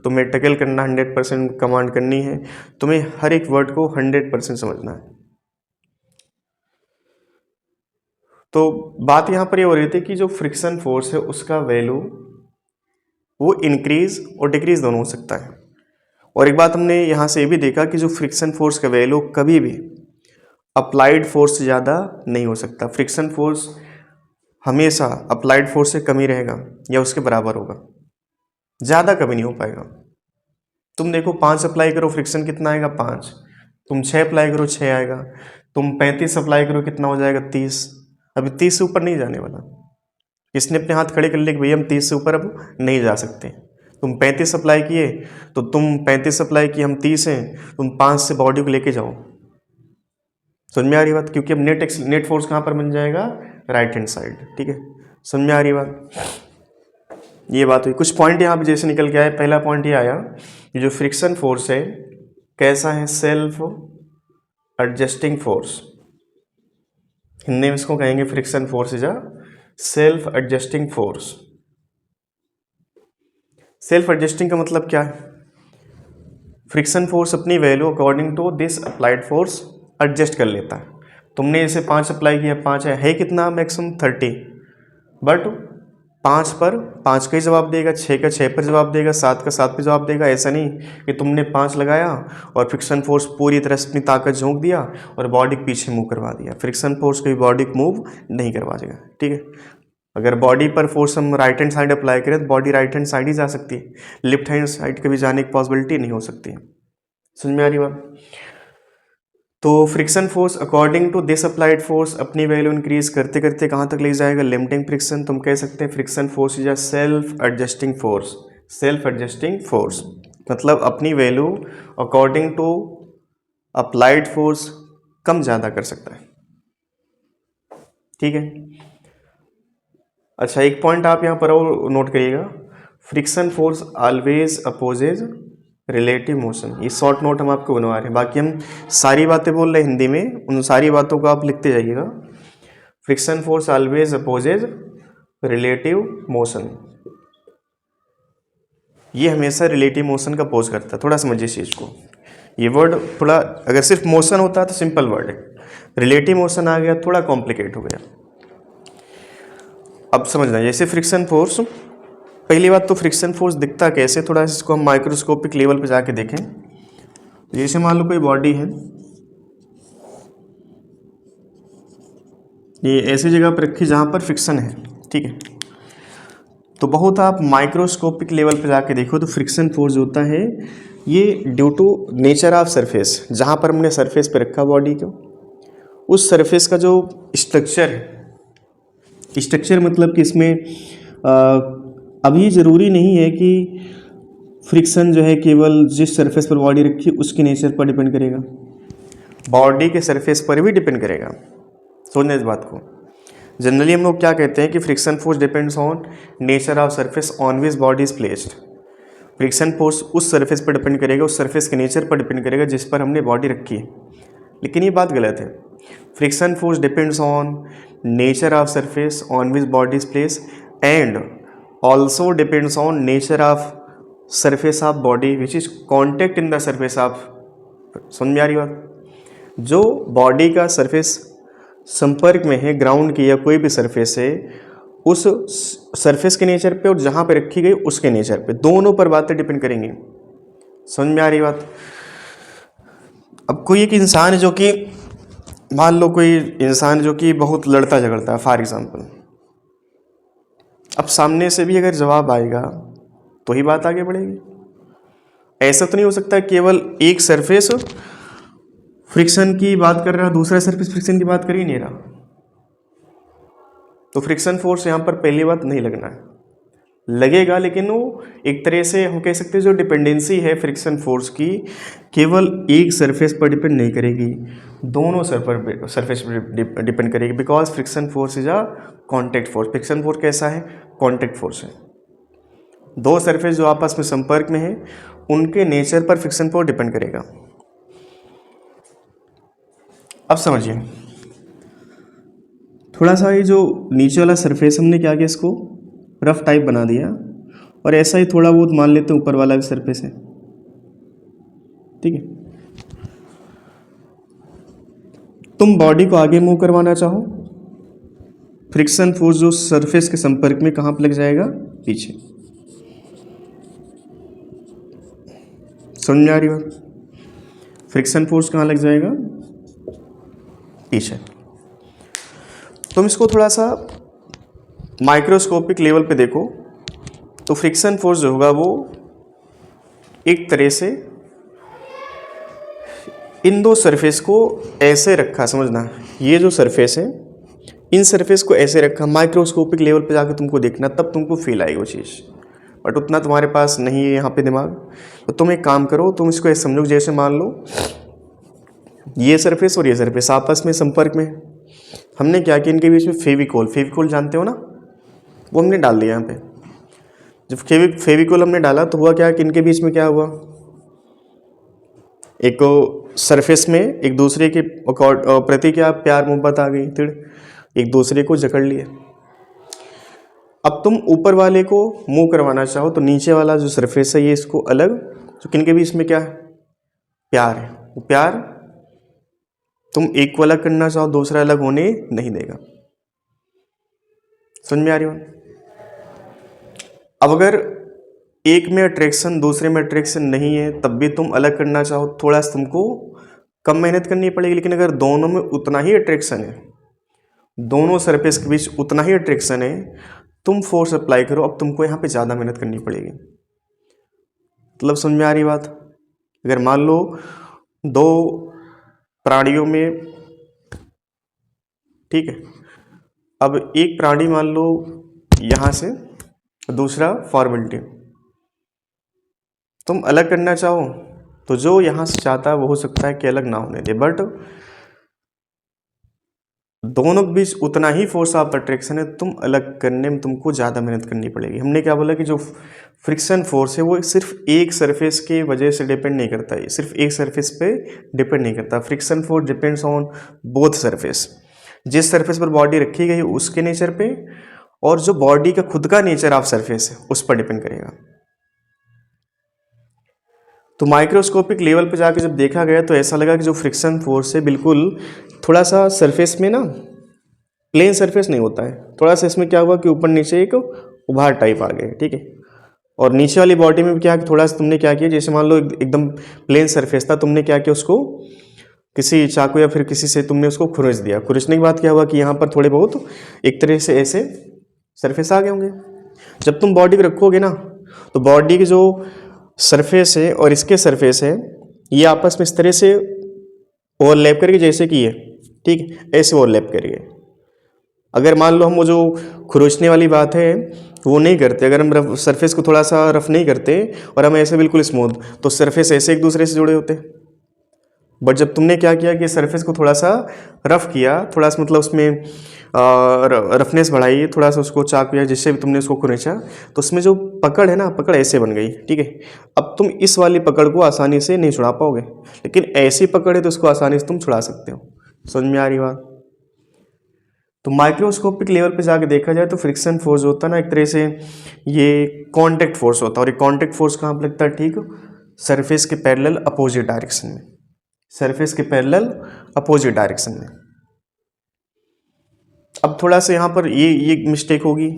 तुम्हें टैकल करना, 100% कमांड करनी है, तुम्हें हर एक वर्ड को 100% समझना है। तो बात यहाँ पर ये हो रही थी कि जो फ्रिक्शन फोर्स है उसका वैल्यू वो इंक्रीज और डिक्रीज दोनों हो सकता है। और एक बात हमने यहाँ से ये भी देखा कि जो फ्रिक्शन फोर्स का वैल्यू कभी भी अप्लाइड फोर्स से ज़्यादा नहीं हो सकता। फ्रिक्शन फोर्स हमेशा अप्लाइड फोर्स से कम ही रहेगा या उसके बराबर होगा, ज़्यादा कभी नहीं हो पाएगा। तुम देखो 5 अप्लाई करो, फ्रिक्शन कितना आएगा, 5। तुम 6 अप्लाई करो, 6 आएगा। तुम 35 अप्लाई करो, कितना हो जाएगा, 30। अभी 30 से ऊपर नहीं जाने वाला। इसने अपने हाथ खड़े कर लिए कि भैया हम 30 से ऊपर अब नहीं जा सकते। तुम 35 अप्लाई किए तो तुम 35 अप्लाई किए, हम 30 हैं, तुम 5 से बॉडी को लेके जाओ। समझ में आ रही बात, क्योंकि अब नेट फोर्स कहाँ पर बन जाएगा, राइट हैंड साइड। ठीक है, समझ में आ रही बात। ये बात हुई। कुछ पॉइंट यहाँ पे जैसे निकल के आए। पहला पॉइंट ये आया कि जो फ्रिक्शन फोर्स है कैसा है, सेल्फ एडजस्टिंग फोर्स। हिंदी में इसको कहेंगे friction force is a self adjusting force. Self adjusting का मतलब क्या है, फ्रिक्शन फोर्स अपनी value according to this applied force adjust कर लेता है। तुमने इसे 5 अप्लाई किया, 5 है कितना, मैक्सिमम 30, बट 5 पर 5 का ही जवाब देगा, 6 का 6 पर जवाब देगा, 7 का 7 पर जवाब देगा। ऐसा नहीं कि तुमने 5 लगाया और फ्रिक्शन फोर्स पूरी तरह से अपनी ताकत झोंक दिया और बॉडी के पीछे मूव करवा दिया। फ्रिक्शन फोर्स कभी बॉडी को मूव नहीं करवा देगा। ठीक है, अगर बॉडी पर फोर्स हम राइट हैंड साइड अप्लाई करें तो बॉडी राइट हैंड साइड ही जा सकती है, लेफ्ट हैंड साइड कभी जाने की पॉसिबिलिटी नहीं हो सकती। समझ में आ रही बात। तो friction force according to this applied force अपनी वैल्यू इंक्रीज करते करते कहाँ तक ले जाएगा, लिमिटिंग फ्रिक्शन। तुम कह सकते हैं friction force is a self adjusting force. Self adjusting force मतलब अपनी value according to applied force कम ज़्यादा कर सकता है। ठीक है, अच्छा एक पॉइंट आप यहाँ पर और नोट करिएगा, friction force always opposes relative motion. ये शॉर्ट नोट हम आपको बनवा रहे हैं, बाकी हम सारी बातें बोल रहे हैं हिंदी में, उन सारी बातों को आप लिखते जाइएगा। Friction force always opposes relative motion, ये हमेशा रिलेटिव मोशन का पोज करता है। थोड़ा समझिए इस चीज़ को, ये वर्ड थोड़ा, अगर सिर्फ मोशन होता तो सिंपल वर्ड है, रिलेटिव मोशन आ गया थोड़ा कॉम्प्लिकेट हो गया। अब समझना, जैसे फ्रिक्शन फोर्स, पहली बात तो फ्रिक्शन फोर्स दिखता कैसे, थोड़ा इसको हम माइक्रोस्कोपिक लेवल पे जाके देखें। जैसे मान लो कोई बॉडी है, ये ऐसी जगह पर रखी जहाँ पर फ्रिक्शन है, ठीक है, तो बहुत आप माइक्रोस्कोपिक लेवल पे जाके देखो तो फ्रिक्शन फोर्स होता है ये due to nature of surface, जहाँ पर हमने सरफेस पे रखा बॉडी को, उस सरफेस का जो स्ट्रक्चर है, स्ट्रक्चर मतलब कि इसमें अभी ज़रूरी नहीं है कि फ्रिक्शन जो है केवल जिस सरफेस पर बॉडी रखी है उसके नेचर पर डिपेंड करेगा, बॉडी के सरफेस पर भी डिपेंड करेगा। सोचना इस बात को, जनरली हम लोग क्या कहते हैं कि friction force depends on nature of surface on which body is placed. Friction force उस सरफेस पर डिपेंड करेगा, उस सरफेस के नेचर पर डिपेंड करेगा जिस पर हमने बॉडी रखी है। लेकिन ये बात गलत है, friction force depends on nature of surface on which body is place and also depends on nature of surface of body which is contact in the surface of. समझ में आ रही बात, जो बॉडी का सरफेस संपर्क में है ग्राउंड की या कोई भी सरफेस है, उस सरफेस के नेचर पे और जहाँ पे रखी गई उसके नेचर पे, दोनों पर बातें डिपेंड करेंगी। समझ में आ रही बात। अब कोई एक इंसान है जो कि, मान लो कोई इंसान जो कि बहुत लड़ता झगड़ता है फॉर एग्जाम्पल, अब सामने से भी अगर जवाब आएगा तो ही बात आगे बढ़ेगी। ऐसा तो नहीं हो सकता केवल एक सरफेस फ्रिक्शन की बात कर रहा है, दूसरा सरफेस फ्रिक्शन की बात कर ही नहीं रहा, तो फ्रिक्शन फोर्स यहाँ पर पहली बात नहीं लगना है, लगेगा लेकिन वो एक तरह से हम कह सकते हैं जो डिपेंडेंसी है फ्रिक्शन फोर्स की, केवल एक सरफेस पर डिपेंड नहीं करेगी, दोनों सरफेस पर डिपेंड करेगी, because friction force is a contact force. Friction force कैसा है, कॉन्टैक्ट फोर्स है। दो सरफेस जो आपस में संपर्क में है उनके नेचर पर फ्रिक्शन फोर्स डिपेंड करेगा। अब समझिए, थोड़ा सा ये जो नीचे वाला सरफेस हमने क्या किया, इसको रफ टाइप बना दिया, और ऐसा ही थोड़ा बहुत मान लेते हैं ऊपर वाला भी सरफेस है, ठीक है। तुम बॉडी को आगे मूव करवाना चाहो, फ्रिक्शन फोर्स जो सरफेस के संपर्क में कहाँ पर लग जाएगा, पीछे। समझ में आ रही बात, फ्रिक्शन फोर्स कहाँ लग जाएगा, पीछे। तुम इसको थोड़ा सा माइक्रोस्कोपिक लेवल पे देखो तो फ्रिक्शन फोर्स जो होगा वो एक तरह से इन दो सरफेस को ऐसे रखा, समझना, ये जो सरफेस है इन सरफेस को ऐसे रखा, माइक्रोस्कोपिक लेवल पे जाकर तुमको देखना, तब तुमको फील आएगी वो चीज़, बट उतना तुम्हारे पास नहीं है यहाँ पे दिमाग। तो तुम एक काम करो, तुम इसको ऐसे समझो, जैसे मान लो ये सरफेस और ये सरफेस आपस में संपर्क में, हमने क्या किया, इनके बीच में फेविकोल जानते हो ना, वो हमने डाल दिया यहाँ पे। जब फेविकोल हमने डाला तो हुआ क्या कि इनके बीच में क्या हुआ, एक सरफेस में एक दूसरे के प्रति क्या प्यार मोहब्बत आ गई, तिड़ एक दूसरे को जकड़ लिए। अब तुम ऊपर वाले को मूव करवाना चाहो तो नीचे वाला जो सरफेस है ये इसको अलग, तो किनके बीच में क्या है, प्यार है, वो प्यार तुम एक को अलग करना चाहो दूसरा अलग होने नहीं देगा। समझ में आ रही हो। अब अगर एक में अट्रैक्शन दूसरे में अट्रैक्शन नहीं है तब भी तुम अलग करना चाहो, थोड़ा सा तुमको कम मेहनत करनी पड़ेगी, लेकिन अगर दोनों में उतना ही अट्रैक्शन है, दोनों सरफेस के बीच उतना ही अट्रैक्शन है, तुम फोर्स अप्लाई करो, अब तुमको यहाँ पे ज़्यादा मेहनत करनी पड़ेगी। मतलब समझ में आ रही बात। अगर मान लो दो प्राणियों में, ठीक है, अब एक प्राणी मान लो यहाँ से, दूसरा फॉर्मेलिटी, तुम अलग करना चाहो तो जो यहाँ से चाहता है वो हो सकता है कि अलग ना होने दे, बट दोनों के बीच उतना ही फोर्स ऑफ अट्रैक्शन है, तुम अलग करने में तुमको ज़्यादा मेहनत करनी पड़ेगी। हमने क्या बोला कि जो फ्रिक्शन फोर्स है वो सिर्फ एक सरफेस के वजह से डिपेंड नहीं करता है, सिर्फ एक सरफेस पे डिपेंड नहीं करता। Friction force depends on both surface, जिस सरफेस पर बॉडी रखी गई उसके नेचर पे और जो बॉडी का खुद का नेचर ऑफ सरफेस है उस पर डिपेंड करेगा। तो माइक्रोस्कोपिक लेवल पे जाके जब देखा गया तो ऐसा लगा कि जो फ्रिक्शन फोर्स है बिल्कुल थोड़ा सा सरफेस में ना प्लेन सरफेस नहीं होता है, थोड़ा सा इसमें क्या हुआ कि ऊपर नीचे एक उभार टाइप आ गए, ठीक है। और नीचे वाली बॉडी में भी क्या थोड़ा सा तुमने क्या किया, जैसे मान लो एकदम प्लेन सरफेस था, तुमने क्या किया उसको किसी चाकू या फिर किसी से तुमने उसको खुरच दिया। खुरचने के बाद क्या हुआ कि यहाँ पर थोड़े बहुत एक तरह से ऐसे सरफेस आ गए होंगे। जब तुम बॉडी को रखोगे ना तो बॉडी की जो सरफेस है और इसके सरफेस है ये आपस में इस तरह से ओवरलैप करके जैसे कि ये, ठीक है, ऐसे ओवरलैप करिए। अगर मान लो हम वो जो खुरोचने वाली बात है वो नहीं करते, अगर हम सरफेस को थोड़ा सा रफ नहीं करते और हम ऐसे बिल्कुल स्मूथ, तो सरफेस ऐसे एक दूसरे से जुड़े होते। बट जब तुमने क्या किया कि सरफेस को थोड़ा सा रफ किया, थोड़ा सा मतलब उसमें रफनेस बढ़ाई, थोड़ा सा उसको चाकू या जिससे भी तुमने उसको खुरेचा, तो उसमें जो पकड़ है ना, पकड़ ऐसे बन गई, ठीक है। अब तुम इस वाली पकड़ को आसानी से नहीं छुड़ा पाओगे, लेकिन ऐसी पकड़ है तो उसको आसानी से तुम छुड़ा सकते हो। समझ में आ रही बात? तो माइक्रोस्कोपिक लेवल पे जाके देखा जाए तो फ्रिक्शन फोर्स होता है ना एक तरह से ये कांटेक्ट फोर्स होता है। और ये कांटेक्ट फोर्स कहाँ पर लगता है? ठीक सरफेस के पैरेलल अपोजिट डायरेक्शन में, सरफेस के पैरेलल अपोजिट डायरेक्शन में। अब थोड़ा सा यहाँ पर ये मिस्टेक होगी,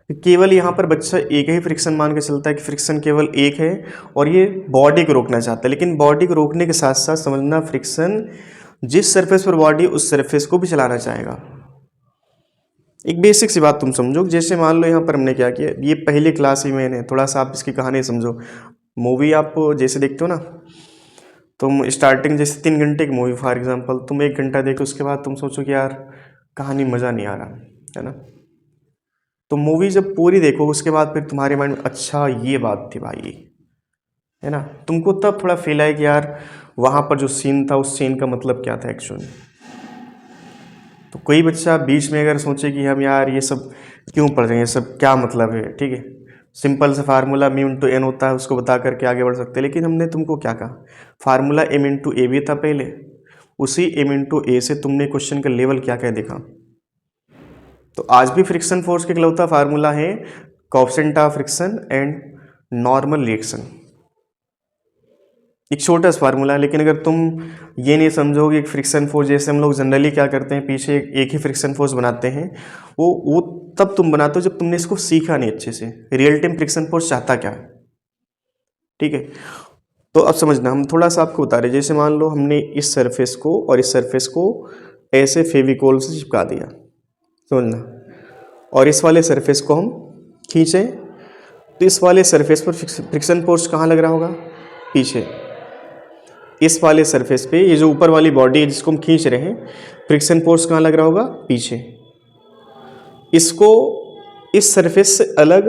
केवल यहाँ पर बच्चा एक ही फ्रिक्शन मान के चलता है कि फ्रिक्शन केवल एक है और ये बॉडी को रोकना चाहता है, लेकिन बॉडी को रोकने के साथ साथ समझना फ्रिक्शन जिस सरफेस पर बॉडी उस सरफेस को भी चलाना चाहेगा। एक बेसिक सी बात तुम समझो, जैसे मान लो यहाँ पर हमने क्या किया, ये पहली क्लास ही मैंने थोड़ा सा आप इसकी कहानी समझो। मूवी आप जैसे देखते हो ना, तुम स्टार्टिंग जैसे 3 घंटे की मूवी फॉर एग्जांपल, तुम 1 घंटा देखो उसके बाद तुम सोचो कि यार कहानी मज़ा नहीं आ रहा है ना। तो मूवी जब पूरी देखो उसके बाद फिर तुम्हारे माइंड में अच्छा ये बात थी भाई, है ना, तुमको तब थोड़ा फील आए कि यार वहाँ पर जो सीन था उस सीन का मतलब क्या था एक्चुअली। तो कोई बच्चा बीच में अगर सोचे कि हम यार ये सब क्यों पढ़ रहे हैं, ये सब क्या मतलब है, ठीक है, सिंपल सा फार्मूला m इंटू एन होता है उसको बता करके आगे बढ़ सकते हैं। लेकिन हमने तुमको क्या कहा, फार्मूला m इंटू ए भी था पहले, उसी m इंटू ए से तुमने क्वेश्चन का लेवल क्या क्या देखा। तो आज भी फ्रिक्शन फोर्स का इकलौता फार्मूला है coefficient of friction and normal reaction, एक छोटा सा फार्मूला है। लेकिन अगर तुम ये नहीं समझोगे कि फ्रिक्शन फोर्स, जैसे हम लोग जनरली क्या करते हैं पीछे एक ही फ्रिक्शन फोर्स बनाते हैं, वो तब तुम बनाते हो जब तुमने इसको सीखा नहीं अच्छे से, रियल टाइम फ्रिक्शन फोर्स चाहता क्या है, ठीक है। तो अब समझना, हम थोड़ा सा आपको बता रहे, जैसे मान लो हमने इस सरफेस को और इस सरफेस को ऐसे फेविकोल से चिपका दिया, समझना, और इस वाले सरफेस को हम खींचें, तो इस वाले सरफेस पर फ्रिक्शन फोर्स कहाँ लग रहा होगा? पीछे। इस वाले सरफेस पे ये जो ऊपर वाली बॉडी है जिसको हम खींच रहे हैं, फ्रिक्शन फोर्स कहाँ लग रहा होगा? पीछे। इसको इस सरफेस से अलग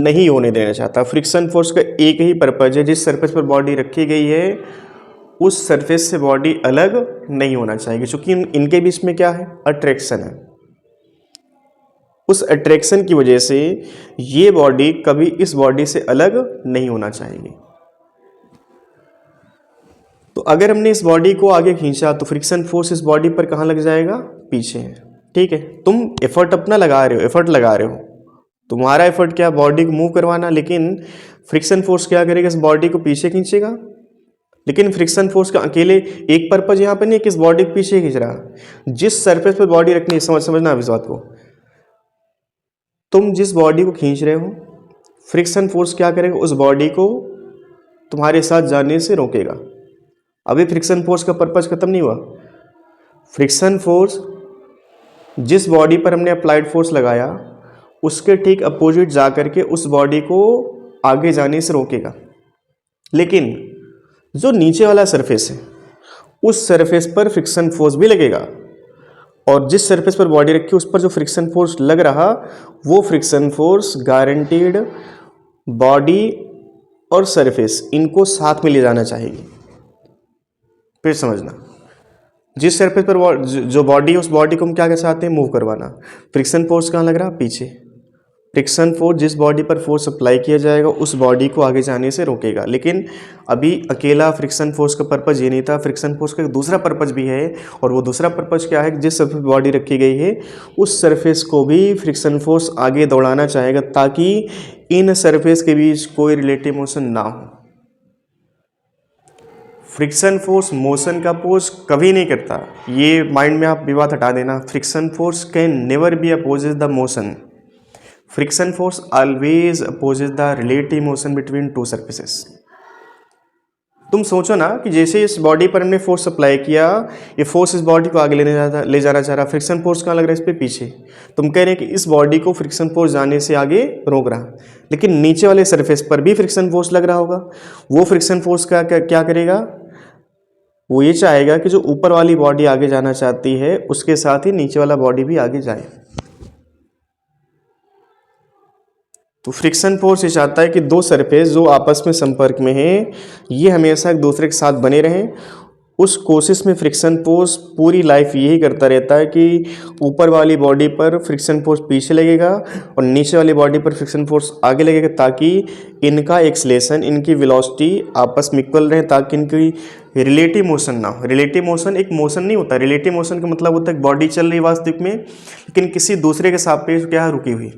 नहीं होने देना चाहता। फ्रिक्शन फोर्स का एक ही पर्पज है, जिस सरफेस पर बॉडी रखी गई है उस सरफेस से बॉडी अलग नहीं होना चाहिए, क्योंकि इनके बीच में क्या है? अट्रैक्शन है। उस अट्रैक्शन की वजह से ये बॉडी कभी इस बॉडी से अलग नहीं होना चाहिए। तो अगर हमने इस बॉडी को आगे खींचा तो फ्रिक्शन फोर्स इस बॉडी पर कहाँ लग जाएगा? पीछे, ठीक है। तुम एफर्ट अपना लगा रहे हो, एफर्ट लगा रहे हो, तुम्हारा एफर्ट क्या? बॉडी को मूव करवाना, लेकिन फ्रिक्शन फोर्स क्या करेगा? इस बॉडी को पीछे खींचेगा। लेकिन फ्रिक्शन फोर्स का अकेले एक पर्पज यहाँ पर नहीं कि इस बॉडी को पीछे खींच रहा। जिस सरफेस पर बॉडी रखनी है, समझना इस बात को, तुम जिस बॉडी को खींच रहे हो फ्रिक्शन फोर्स क्या करेगा? उस बॉडी को तुम्हारे साथ जाने से रोकेगा। अभी फ्रिक्शन फोर्स का पर्पज खत्म नहीं हुआ। फ्रिक्शन फोर्स जिस बॉडी पर हमने अप्लाइड फोर्स लगाया उसके ठीक अपोजिट जा करके उस बॉडी को आगे जाने से रोकेगा। लेकिन जो नीचे वाला सरफेस है उस सरफेस पर फ्रिक्शन फोर्स भी लगेगा, और जिस सरफेस पर बॉडी रखी उस पर जो फ्रिक्शन फोर्स लग रहा वो फ्रिक्शन फोर्स गारंटीड बॉडी और सरफेस इनको साथ में ले जाना चाहिए। फिर समझना, जिस सरफेस पर जो बॉडी है उस बॉडी को हम क्या कर चाहते हैं? मूव करवाना। फ्रिक्शन फोर्स कहाँ लग रहा? पीछे। फ्रिक्शन फोर्स जिस बॉडी पर फोर्स अप्लाई किया जाएगा उस बॉडी को आगे जाने से रोकेगा। लेकिन अभी अकेला फ्रिक्शन फोर्स का पर्पज़ ये नहीं था, फ्रिक्शन फोर्स का एक दूसरा पर्पज़ भी है। और वो दूसरा पर्पज़ क्या है, जिस सरफेस बॉडी रखी गई है उस सरफेस को भी फ्रिक्शन फोर्स आगे दौड़ाना चाहेगा ताकि इन सरफेस के बीच कोई रिलेटिव मोशन ना हो। फ्रिक्शन फोर्स मोशन का अपोज कभी नहीं करता, ये माइंड में आप विवाद हटा देना। Friction force can never be opposes the motion. Friction force always opposes the relative motion between two surfaces. तुम सोचो ना कि जैसे इस बॉडी पर हमने फोर्स अप्लाई किया, ये फोर्स इस बॉडी को आगे ले जाना चाह रहा, फ्रिक्शन फोर्स कहाँ लग रहा है, इस पे पीछे। तुम कह रहे हैं कि इस बॉडी को फ्रिक्शन फोर्स जाने से आगे रोक रहा, लेकिन नीचे वाले सरफेस पर भी फ्रिक्शन फोर्स लग रहा होगा। वो फ्रिक्शन फोर्स का क्या करेगा, वो ये चाहेगा कि जो ऊपर वाली बॉडी आगे जाना चाहती है उसके साथ ही नीचे वाला बॉडी भी आगे जाए। तो फ्रिक्शन फोर्स ये चाहता है कि दो सरफेस जो आपस में संपर्क में हैं ये हमेशा एक दूसरे के साथ बने रहें। उस कोशिश में फ्रिक्शन फोर्स पूरी लाइफ यही करता रहता है कि ऊपर वाली बॉडी पर फ्रिक्शन फोर्स पीछे लगेगा और नीचे वाली बॉडी पर फ्रिक्शन फोर्स आगे लगेगा, ताकि इनका एक्सलेशन, इनकी वेलोसिटी आपस में इक्वल रहे, ताकि इनकी रिलेटिव मोशन ना हो। रिलेटिव मोशन एक मोशन नहीं होता, रिलेटिव मोशन का मतलब होता है बॉडी चल रही वास्तविक में लेकिन किसी दूसरे के सापेक्ष क्या रुकी हुई।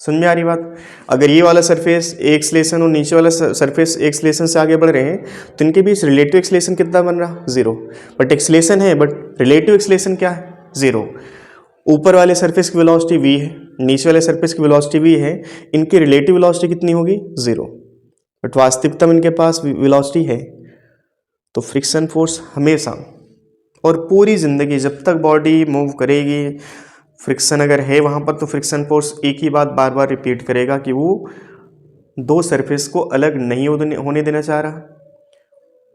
समझ में आ रही बात। अगर ये वाला सरफेस एक्सलेशन और नीचे वाला सरफेस एक्सलेशन से आगे बढ़ रहे हैं तो इनके बीच रिलेटिव एक्सलेशन कितना बन रहा, 0। बट एक्सलेशन है, बट रिलेटिव एक्सलेशन क्या है, 0। ऊपर वाले सरफेस की वेलोसिटी v है, नीचे वाले सरफेस की वेलोसिटी v है, इनकी रिलेटिव वेलोसिटी कितनी होगी, 0। बट वास्तविकता में इनके पास वेलोसिटी है। तो फ्रिक्शन फोर्स हमेशा और पूरी ज़िंदगी जब तक बॉडी मूव करेगी, फ्रिक्शन अगर है वहाँ पर, तो फ्रिक्शन फोर्स एक ही बात बार बार रिपीट करेगा कि वो दो सरफेस को अलग नहीं होने देना चाह रहा।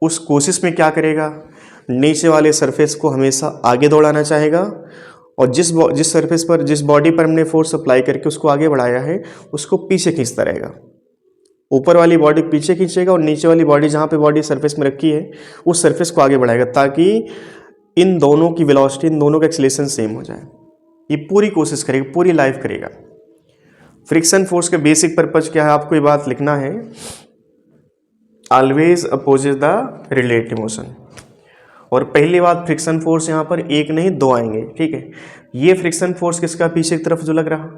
उस कोशिश में क्या करेगा, नीचे वाले सरफेस को हमेशा आगे दौड़ाना चाहेगा और जिस सरफेस पर, जिस बॉडी पर हमने फोर्स अप्लाई करके उसको आगे बढ़ाया है उसको पीछे खींचता रहेगा। ऊपर वाली बॉडी पीछे खींचेगा और नीचे वाली बॉडी जहाँ पे बॉडी सरफेस में रखी है उस सरफेस को आगे बढ़ाएगा, ताकि इन दोनों की वेलोसिटी, इन दोनों का एक्सीलरेशन सेम हो जाए। ये पूरी कोशिश करेगा, पूरी लाइफ करेगा। फ्रिक्शन फोर्स का बेसिक पर्पज क्या है, आपको ये बात लिखना है, always opposes the relative motion. और पहली बात, फ्रिक्शन फोर्स यहाँ पर एक नहीं दो आएंगे, ठीक है। ये फ्रिक्शन फोर्स किसका, पीछे की तरफ जो लग रहा,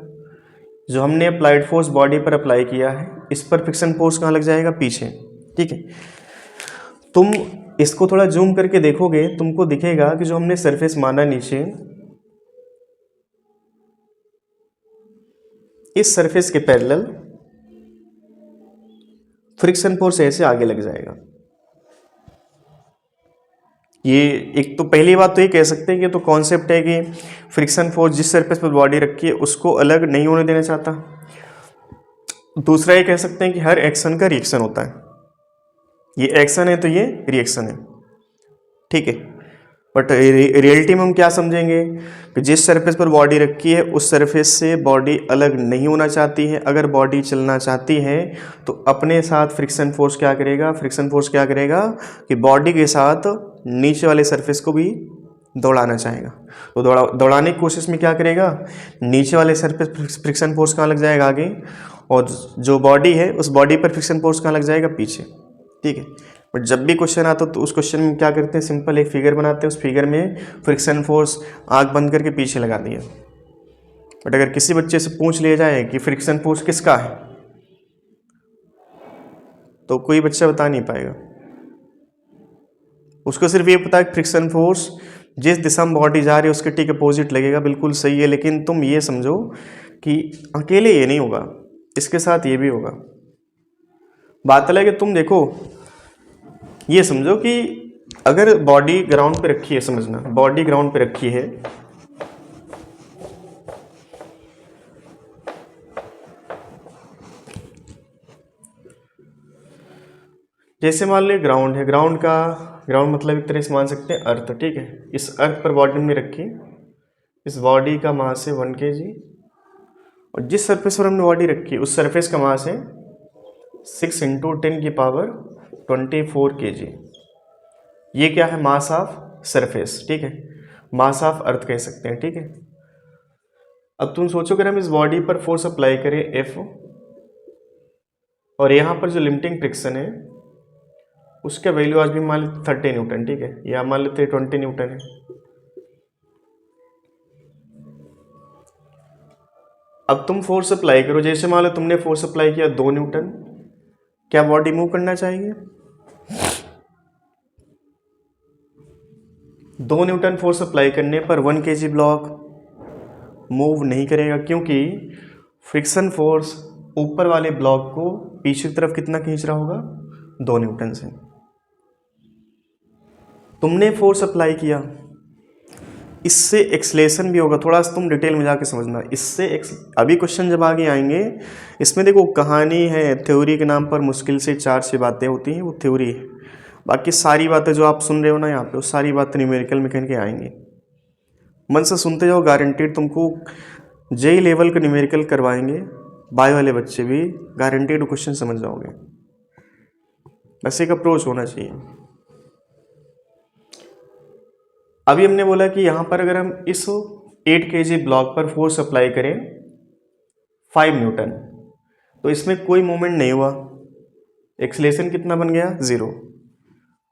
जो हमने अप्लाइड फोर्स बॉडी पर अप्लाई किया है, इस पर फ्रिक्शन फोर्स कहाँ लग जाएगा, पीछे, ठीक है। तुम इसको थोड़ा जूम करके देखोगे, तुमको दिखेगा कि जो हमने सरफेस माना नीचे, इस सरफेस के पैरेलल फ्रिक्शन फोर्स ऐसे आगे लग जाएगा। ये एक तो पहली बात तो ये कह सकते हैं कि तो कॉन्सेप्ट है कि फ्रिक्शन फोर्स जिस सरफेस पर बॉडी रखी है उसको अलग नहीं होने देना चाहता। दूसरा ये कह सकते हैं कि हर एक्शन का रिएक्शन होता है, ये एक्शन है तो ये रिएक्शन है, ठीक है। बट रियलिटी में हम क्या समझेंगे कि जिस सरफेस पर बॉडी रखी है उस सरफेस से बॉडी अलग नहीं होना चाहती है। अगर बॉडी चलना चाहती है तो अपने साथ फ्रिक्शन फोर्स क्या करेगा, फ्रिक्शन फोर्स क्या करेगा कि बॉडी के साथ नीचे वाले सरफेस को भी दौड़ाना चाहेगा। तो दौड़ाने की कोशिश में क्या करेगा, नीचे वाले सरफेस फ्रिक्शन फोर्स कहाँ लग जाएगा, आगे, और जो बॉडी है उस बॉडी पर फ्रिक्शन फोर्स कहाँ लग जाएगा, पीछे, ठीक है। बट जब भी क्वेश्चन आता तो उस क्वेश्चन में क्या करते हैं, सिंपल एक फिगर बनाते हैं, उस फिगर में फ्रिक्शन फोर्स आँख बंद करके पीछे लगा दिया। बट अगर किसी बच्चे से पूछ लिया जाए कि फ्रिक्शन फोर्स किसका है, तो कोई बच्चा बता नहीं पाएगा। उसको सिर्फ ये पता है कि फ्रिक्शन फोर्स जिस दिशा में बॉडी जा रही है उसके ठीक अपोजिट लगेगा, बिल्कुल सही है। लेकिन तुम ये समझो कि अकेले ये नहीं होगा, इसके साथ ये भी होगा। बात अलग है, तुम देखो, ये समझो कि अगर बॉडी ग्राउंड पे रखी है, समझना, बॉडी ग्राउंड पे रखी है, जैसे मान ली ग्राउंड है, ग्राउंड मतलब एक तरह से मान सकते हैं अर्थ, ठीक है। इस अर्थ पर बॉडी हमने रखी, इस बॉडी का मास है 1 kg और जिस सरफेस पर हमने बॉडी रखी उस सरफेस का मास है 6 × 10⁻24 kg। ये क्या है, मास ऑफ सरफेस, ठीक है, मास ऑफ अर्थ कह सकते हैं, ठीक है। अब तुम सोचो अगर हम इस बॉडी पर फोर्स अप्लाई करें F, और यहाँ पर जो लिमिटिंग फ्रिक्शन है उसका वैल्यू आज भी मान लेते 30 न्यूटन, ठीक है, या मान लेते 20 न्यूटन है। अब तुम फोर्स अप्लाई करो, जैसे मान लो तुमने फोर्स अप्लाई किया 2 न्यूटन, क्या बॉडी मूव करना चाहिए? 2 न्यूटन फोर्स अप्लाई करने पर 1 kg ब्लॉक मूव नहीं करेगा, क्योंकि फ्रिक्शन फोर्स ऊपर वाले ब्लॉक को पीछे की तरफ कितना खींच रहा होगा? 2 न्यूटन से। तुमने फोर्स अप्लाई किया, इससे एक्सलेशन भी होगा, थोड़ा सा तुम डिटेल में जाके समझना। इससे अभी क्वेश्चन जब आगे आएंगे इसमें देखो कहानी है, थ्योरी के नाम पर मुश्किल से 4-6 बातें होती हैं, वो थ्योरी है। बाकी सारी बातें जो आप सुन रहे हो ना यहाँ पे, वो सारी बातें न्यूमेरिकल में कहीं आएंगी। मन से सुनते जाओ, गारंटीड तुमको जेई लेवल का न्यूमेरिकल करवाएंगे, बायो वाले बच्चे भी गारंटीड क्वेश्चन समझ जाओगे। बस एक अप्रोच होना चाहिए। अभी हमने बोला कि यहाँ पर अगर हम इस 8 kg ब्लॉक पर फोर्स अप्लाई करें 5 न्यूटन, तो इसमें कोई मूवमेंट नहीं हुआ, एक्सीलरेशन कितना बन गया? 0।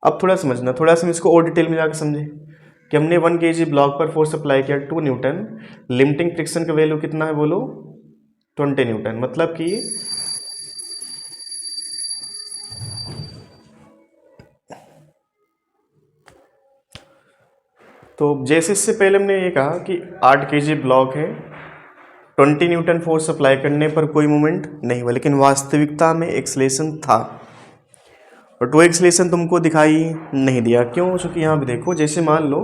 अब थोड़ा समझना, थोड़ा सा इसको और डिटेल में जाकर समझे कि हमने 1 kg ब्लॉक पर फोर्स अप्लाई किया 2 न्यूटन, लिमिटिंग फ्रिक्शन का वैल्यू कितना है बोलो? 20 न्यूटन। मतलब कि तो जैसे इससे पहले हमने ये कहा कि 8 kg ब्लॉक है, 20 न्यूटन फोर्स अप्लाई करने पर कोई मूवमेंट नहीं हुआ, लेकिन वास्तविकता में एक्सीलरेशन था, बट वो एक्सीलरेशन तुमको दिखाई नहीं दिया। क्यों? क्योंकि यहाँ पे देखो, जैसे मान लो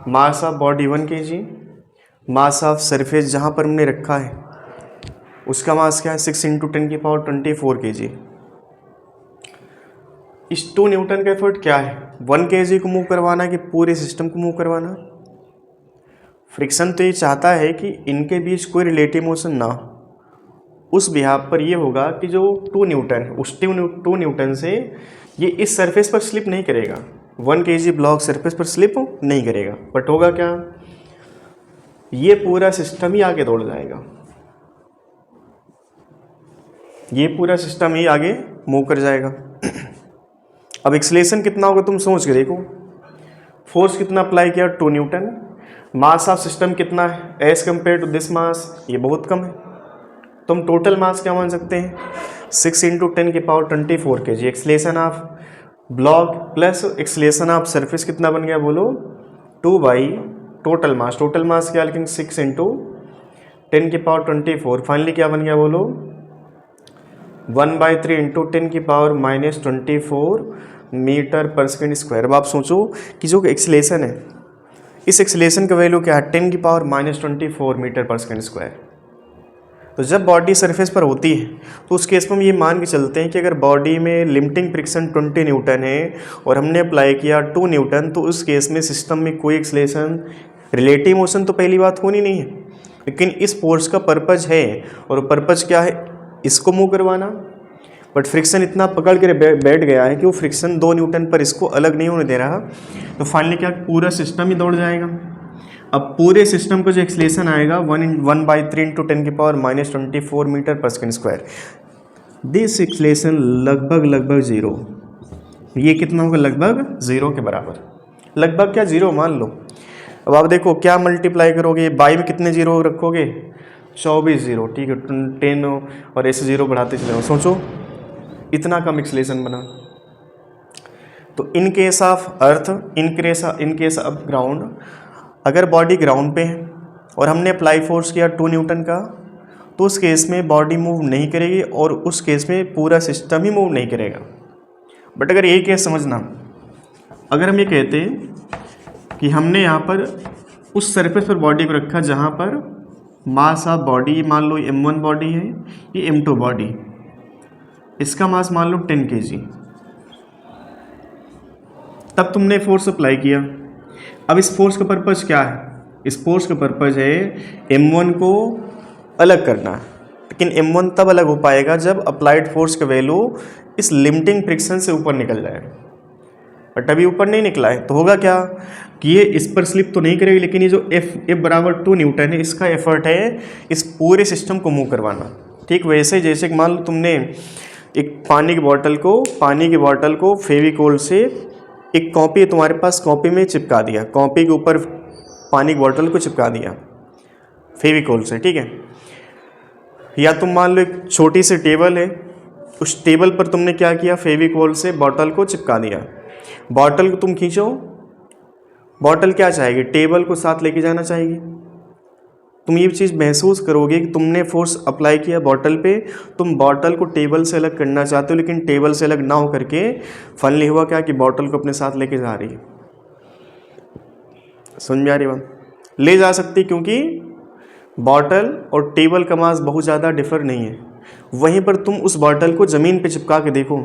mass of body 1 kg, mass of surface जहाँ पर हमने रखा है उसका मास क्या है? 6 × 10⁻24 kg। इस 2 न्यूटन का एफर्ट क्या है? 1 kg को मूव करवाना कि पूरे सिस्टम को मूव करवाना? फ्रिक्शन तो ये चाहता है कि इनके बीच कोई रिलेटिव मोशन ना हो। उस बिहाफ पर ये होगा कि जो 2 न्यूटन है उस 2 न्यूटन से ये इस सरफेस पर स्लिप नहीं करेगा, 1 kg ब्लॉक सरफेस पर स्लिप नहीं करेगा, बट होगा क्या? ये पूरा सिस्टम ही आगे दौड़ जाएगा, ये पूरा सिस्टम ही आगे मूव कर जाएगा। अब एक्सीलरेशन कितना होगा तुम सोच के देखो। फोर्स कितना अप्लाई किया? 2 न्यूटन। मास ऑफ सिस्टम कितना है as compare to this mass? ये बहुत कम है। तुम टोटल मास क्या मान सकते हैं? 6 × 10⁻24 kg। Acceleration of block plus acceleration of surface कितना बन गया बोलो? 2 टोटल मास। टोटल मास क्या? लेकिन 6 × 10⁻24। फाइनली क्या बन गया बोलो? 1/3 × 10⁻24 मीटर पर सेकेंड स्क्वायर। अब आप सोचो कि जो एक्सीलरेशन है, इस एक्सीलरेशन का वैल्यू क्या है? 10⁻24 मीटर पर सेकेंड स्क्वायर। तो जब बॉडी सरफेस पर होती है तो उस केस में हम ये मान के चलते हैं कि अगर बॉडी में लिमिटिंग फ्रिक्शन 20 न्यूटन है और हमने अप्लाई किया 2 न्यूटन, तो उस केस में सिस्टम में कोई एक्सीलरेशन, रिलेटिव मोशन तो पहली बात होनी नहीं है, लेकिन इस फोर्स का पर्पज है, और पर्पज क्या है? इसको मूव करवाना। बट फ्रिक्शन इतना पकड़ के बैठ गया है कि वो फ्रिक्शन 2 न्यूटन पर इसको अलग नहीं होने दे रहा, तो फाइनली क्या? पूरा सिस्टम ही दौड़ जाएगा। अब पूरे सिस्टम का जो एक्सीलरेशन आएगा 1/3 × 10⁻24 मीटर पर सेकेंड स्क्वायर। दिस एक्सीलरेशन लगभग 0। ये कितना होगा? लगभग 0 के बराबर। लगभग क्या? 0 मान लो। अब आप देखो क्या मल्टीप्लाई करोगे, बाई में कितने 0 रखोगे? 24 0, ठीक है, 10 और ऐसे 0 बढ़ाते चले। सोचो इतना कम एक्सीलरेशन बना। तो in case of earth, in case of ground, अगर बॉडी ग्राउंड पे है और हमने अप्लाई फोर्स किया 2 न्यूटन का, तो उस केस में बॉडी मूव नहीं करेगी और उस केस में पूरा सिस्टम ही मूव नहीं करेगा। बट अगर ये केस समझना, अगर हम ये कहते हैं कि हमने यहाँ पर उस सरफेस पर बॉडी को रखा जहाँ पर मास ऑफ बॉडी, मान लो m1 बॉडी है, ये m2 बॉडी, इसका मास मान लो 10 kg, तब तुमने फोर्स अप्लाई किया। अब इस फोर्स का पर्पज़ क्या है? इस फोर्स का पर्पज़ है m1 को अलग करना, लेकिन m1 तब अलग हो पाएगा जब अप्लाइड फोर्स का वैल्यू इस लिमिटिंग फ्रिक्शन से ऊपर निकल जाए। बट अभी ऊपर नहीं निकला है, तो होगा क्या? कि ये इस पर स्लिप तो नहीं करेगी, लेकिन ये जो F बराबर 2 न्यूटन है, इसका एफर्ट है इस पूरे सिस्टम को मूव करवाना। ठीक वैसे जैसे मान लो तुमने एक पानी की बॉटल को फेविकोल से, एक कॉपी तुम्हारे पास, कॉपी में चिपका दिया, कॉपी के ऊपर पानी की बॉटल को चिपका दिया फेविकोल से, ठीक है। या तुम मान लो एक छोटी सी टेबल है, उस टेबल पर तुमने क्या किया, फेविकोल से बॉटल को चिपका दिया। बॉटल को तुम खींचो, बॉटल क्या चाहेगी, टेबल को साथ लेके जाना चाहेगी। तुम ये चीज़ महसूस करोगे कि तुमने फोर्स अप्लाई किया बॉटल पे, तुम बॉटल को टेबल से अलग करना चाहते हो, लेकिन टेबल से अलग ना हो करके फाइनली हुआ क्या कि बॉटल को अपने साथ लेके जा रही है। समझ में आ रही बात? ले जा सकती, क्योंकि बॉटल और टेबल का मास बहुत ज़्यादा डिफर नहीं है। वहीं पर तुम उस बॉटल को ज़मीन पे चिपका के देखो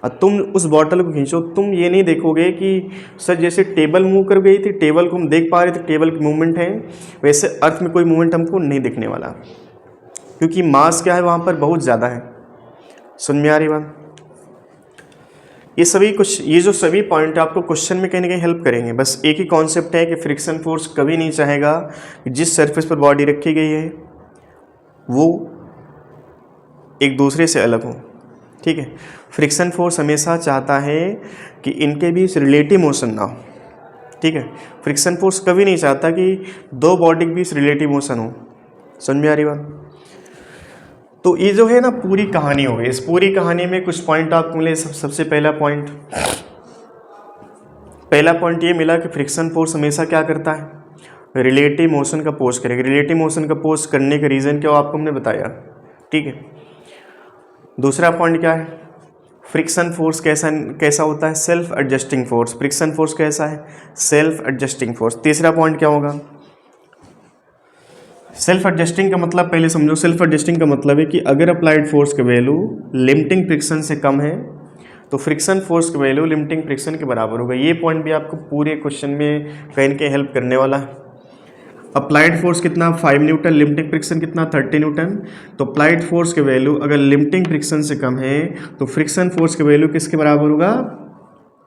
और तुम उस बॉटल को खींचो, तुम ये नहीं देखोगे कि सर जैसे टेबल मूव कर गई थी, टेबल को हम देख पा रहे थे, टेबल की मूवमेंट है, वैसे अर्थ में कोई मूवमेंट हमको नहीं दिखने वाला, क्योंकि मास क्या है वहाँ पर बहुत ज़्यादा है। समझ में आ रही बात? ये जो सभी पॉइंट आपको क्वेश्चन में कहीं ना कहीं हेल्प करेंगे। बस एक ही कॉन्सेप्ट है कि फ्रिक्शन फोर्स कभी नहीं चाहेगा कि जिस सरफेस पर बॉडी रखी गई है वो एक दूसरे से अलग हो, ठीक है। फ्रिक्शन फोर्स हमेशा चाहता है कि इनके बीच रिलेटिव मोशन ना हो, ठीक है। फ्रिक्शन फोर्स कभी नहीं चाहता कि दो बॉडी के बीच रिलेटिव मोशन हो। समझ में आ रही बात? तो ये जो है ना पूरी कहानी हो गई। इस पूरी कहानी में कुछ पॉइंट आपको मिले। सबसे पहला पॉइंट ये मिला कि फ्रिक्शन फोर्स हमेशा क्या करता है, रिलेटिव मोशन का पोज करेगा। रिलेटिव मोशन का पोज करने का रीज़न क्या हो आपको हमने बताया, ठीक है। दूसरा पॉइंट क्या है, फ्रिक्शन फोर्स कैसा होता है, self adjusting force. Friction force कैसा है, सेल्फ एडजस्टिंग फोर्स। तीसरा पॉइंट क्या होगा, सेल्फ एडजस्टिंग का मतलब पहले समझो। सेल्फ एडजस्टिंग का मतलब है कि अगर अप्लाइड फोर्स का वैल्यू लिमिटिंग फ्रिक्शन से कम है तो फ्रिक्शन फोर्स का वैल्यू लिमिटिंग फ्रिक्शन के बराबर होगा। ये पॉइंट भी आपको पूरे क्वेश्चन में कहीं ना कहीं हेल्प करने वाला है। अप्लाइड फोर्स कितना 5 न्यूटन, लिमिटिंग फ्रिक्शन कितना 30 न्यूटन। तो अप्लाइड फोर्स के वैल्यू अगर लिमिटिंग फ्रिक्शन से कम है तो फ्रिक्शन फोर्स के वैल्यू किसके बराबर होगा,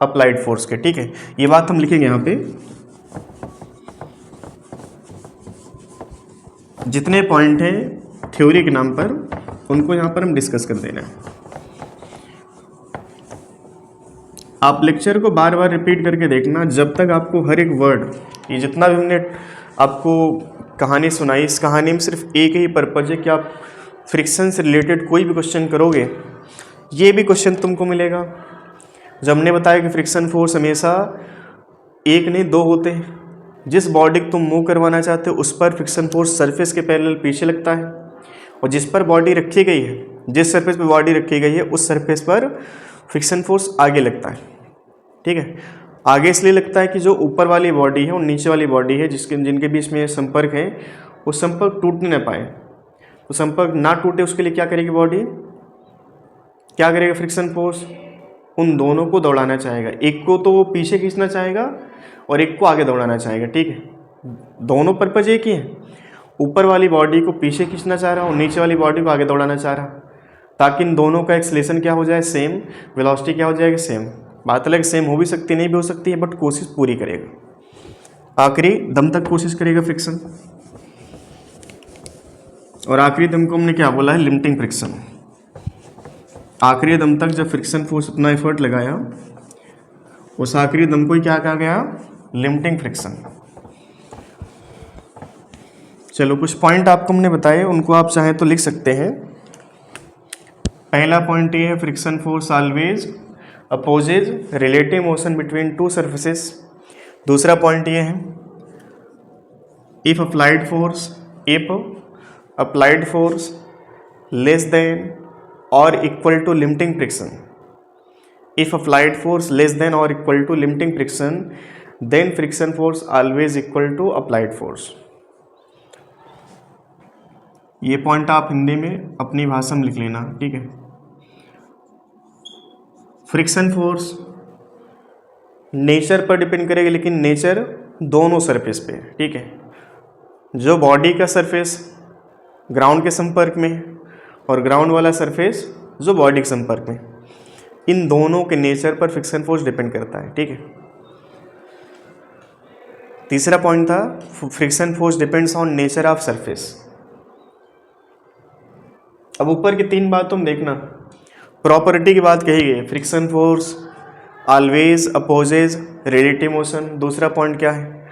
अप्लाइड फोर्स के, ठीक है। ये बात हम लिखेंगे यहाँ पे। जितने पॉइंट हैं थ्योरी के नाम पर उनको यहाँ पर हम डिस्कस कर देना है। आप लेक्चर को बार बार रिपीट करके देखना जब तक आपको हर एक वर्ड, ये जितना भी हमने आपको कहानी सुनाई, इस कहानी में सिर्फ एक ही पर्पज है कि आप फ्रिक्शन से रिलेटेड कोई भी क्वेश्चन करोगे, ये भी क्वेश्चन तुमको मिलेगा। जब हमने बताया कि फ्रिक्शन फोर्स हमेशा एक नहीं दो होते हैं। जिस बॉडी को तुम मूव करवाना चाहते हो उस पर फ्रिक्शन फोर्स सरफेस के पैरेलल पीछे लगता है, और जिस पर बॉडी रखी गई है, जिस सरफेस पर बॉडी रखी गई है उस सरफेस पर फ्रिक्शन फोर्स आगे लगता है, ठीक है। आगे इसलिए लगता है कि जो ऊपर वाली बॉडी है और नीचे वाली बॉडी है जिनके बीच में संपर्क है, वो संपर्क टूटने ना पाए। तो संपर्क ना टूटे उसके लिए क्या करेगी बॉडी, क्या करेगा फ्रिक्शन फोर्स, उन दोनों को दौड़ाना चाहेगा। एक को तो वो पीछे खींचना चाहेगा और एक को आगे दौड़ाना चाहेगा, ठीक है। दोनों पर्पज एक ही है, ऊपर वाली बॉडी को पीछे खींचना चाह रहा और नीचे वाली बॉडी को आगे दौड़ाना चाह रहा, ताकि इन दोनों का एक्सेलरेशन क्या हो जाए, सेम, वेलोसिटी क्या हो जाएगी, सेम। बात अलग सेम हो भी सकती है, नहीं भी हो सकती है, बट कोशिश पूरी करेगा, आखिरी दम तक कोशिश करेगा फ्रिक्शन। और आखिरी दम को हमने क्या बोला है, लिमिटिंग फ्रिक्शन। आखिरी दम तक जब फ्रिक्शन फोर्स अपना एफर्ट लगाया, उस आखिरी दम को ही क्या कहा गया, लिमिटिंग फ्रिक्शन। चलो कुछ पॉइंट आपको हमने बताए, उनको आप चाहें तो लिख सकते हैं। पहला पॉइंट ये है, friction force always opposes relative motion between two surfaces. दूसरा पॉइंट ये है, if applied force less than और equal to limiting friction, if applied force less than or equal to limiting friction, then friction force always equal to applied force। ये point आप हिंदी में अपनी भाषा में लिख लेना, ठीक है। फ्रिक्शन फोर्स नेचर पर डिपेंड करेगा, लेकिन नेचर दोनों सरफेस पे, ठीक है। जो बॉडी का सरफेस ग्राउंड के संपर्क में और ग्राउंड वाला सरफेस जो बॉडी के संपर्क में, इन दोनों के नेचर पर फ्रिक्शन फोर्स डिपेंड करता है, ठीक है। तीसरा पॉइंट था friction force depends on nature of surface. अब ऊपर की 3 बात तुम देखना, प्रॉपर्टी की बात कही गई, friction force always opposes relative motion. दूसरा पॉइंट क्या है,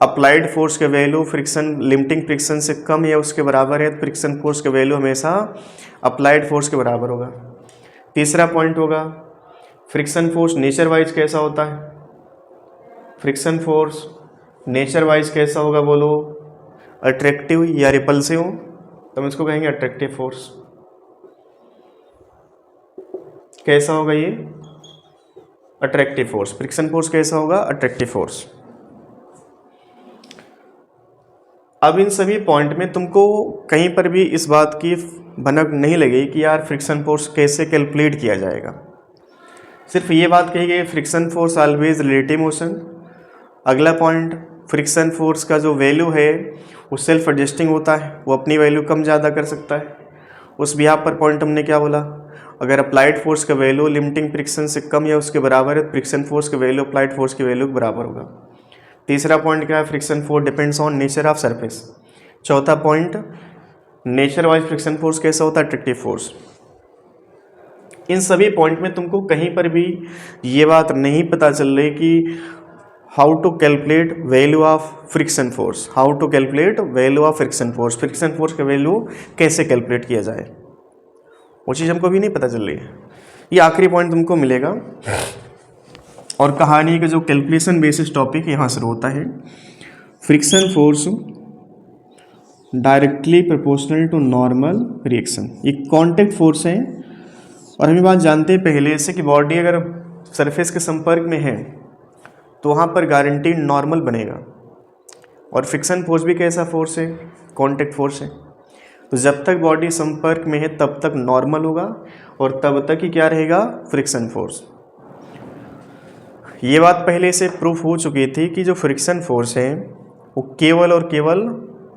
अप्लाइड फोर्स के वैल्यू फ्रिक्शन लिमिटिंग फ्रिक्शन से कम या उसके बराबर है, फ्रिक्शन फोर्स के वैल्यू हमेशा अप्लाइड फोर्स के बराबर होगा। तीसरा पॉइंट होगा फ्रिक्शन फोर्स नेचर वाइज कैसा होता है, फ्रिक्शन फोर्स नेचर वाइज कैसा होगा बोलो, अट्रैक्टिव या रिपल्सिव, तो हम इसको कहेंगे अट्रैक्टिव फोर्स। कैसा होगा ये, अट्रैक्टिव फोर्स। फ्रिक्शन फोर्स कैसा होगा, अट्रैक्टिव फोर्स। अब इन सभी पॉइंट में तुमको कहीं पर भी इस बात की भनक नहीं लगी कि यार फ्रिक्शन फोर्स कैसे कैलकुलेट किया जाएगा। सिर्फ ये बात कही गई friction force always relative motion. अगला पॉइंट, फ्रिक्शन फोर्स का जो वैल्यू है वो सेल्फ एडजस्टिंग होता है, वो अपनी वैल्यू कम ज़्यादा कर सकता है। उस बिहार पर पॉइंट हमने क्या बोला, अगर अप्लाइड फोर्स का वैल्यू लिमिटिंग फ्रिक्शन से कम या उसके बराबर है, फ्रिक्शन फोर्स का वैल्यू अप्लाइड फोर्स के वैल्यू के बराबर होगा। तीसरा पॉइंट क्या है, friction force depends on nature of surface. चौथा point, nature wise friction force कैसा होता है, अट्रैक्टिव फोर्स। इन सभी पॉइंट में तुमको कहीं पर भी ये बात नहीं पता चल रही कि how to calculate value of friction force, how to calculate value of friction force, friction force का वैल्यू कैसे कैलकुलेट किया जाए, वो चीज़ हमको भी नहीं पता चल रही है। ये आखिरी पॉइंट तुमको मिलेगा। और कहानी का जो कैलकुलेशन बेसिस टॉपिक यहाँ शुरू होता है, friction force directly proportional to normal reaction. ये कॉन्टैक्ट फोर्स है और हम ये बात जानते हैं पहले से कि बॉडी अगर सरफेस के संपर्क में है तो वहाँ पर गारंटीड नॉर्मल बनेगा। और फ्रिक्शन फोर्स भी कैसा फोर्स है, कॉन्टैक्ट फोर्स है। तो जब तक बॉडी संपर्क में है तब तक नॉर्मल होगा और तब तक ही क्या रहेगा, फ्रिक्शन फोर्स। ये बात पहले से प्रूफ हो चुकी थी कि जो फ्रिक्शन फोर्स है वो केवल और केवल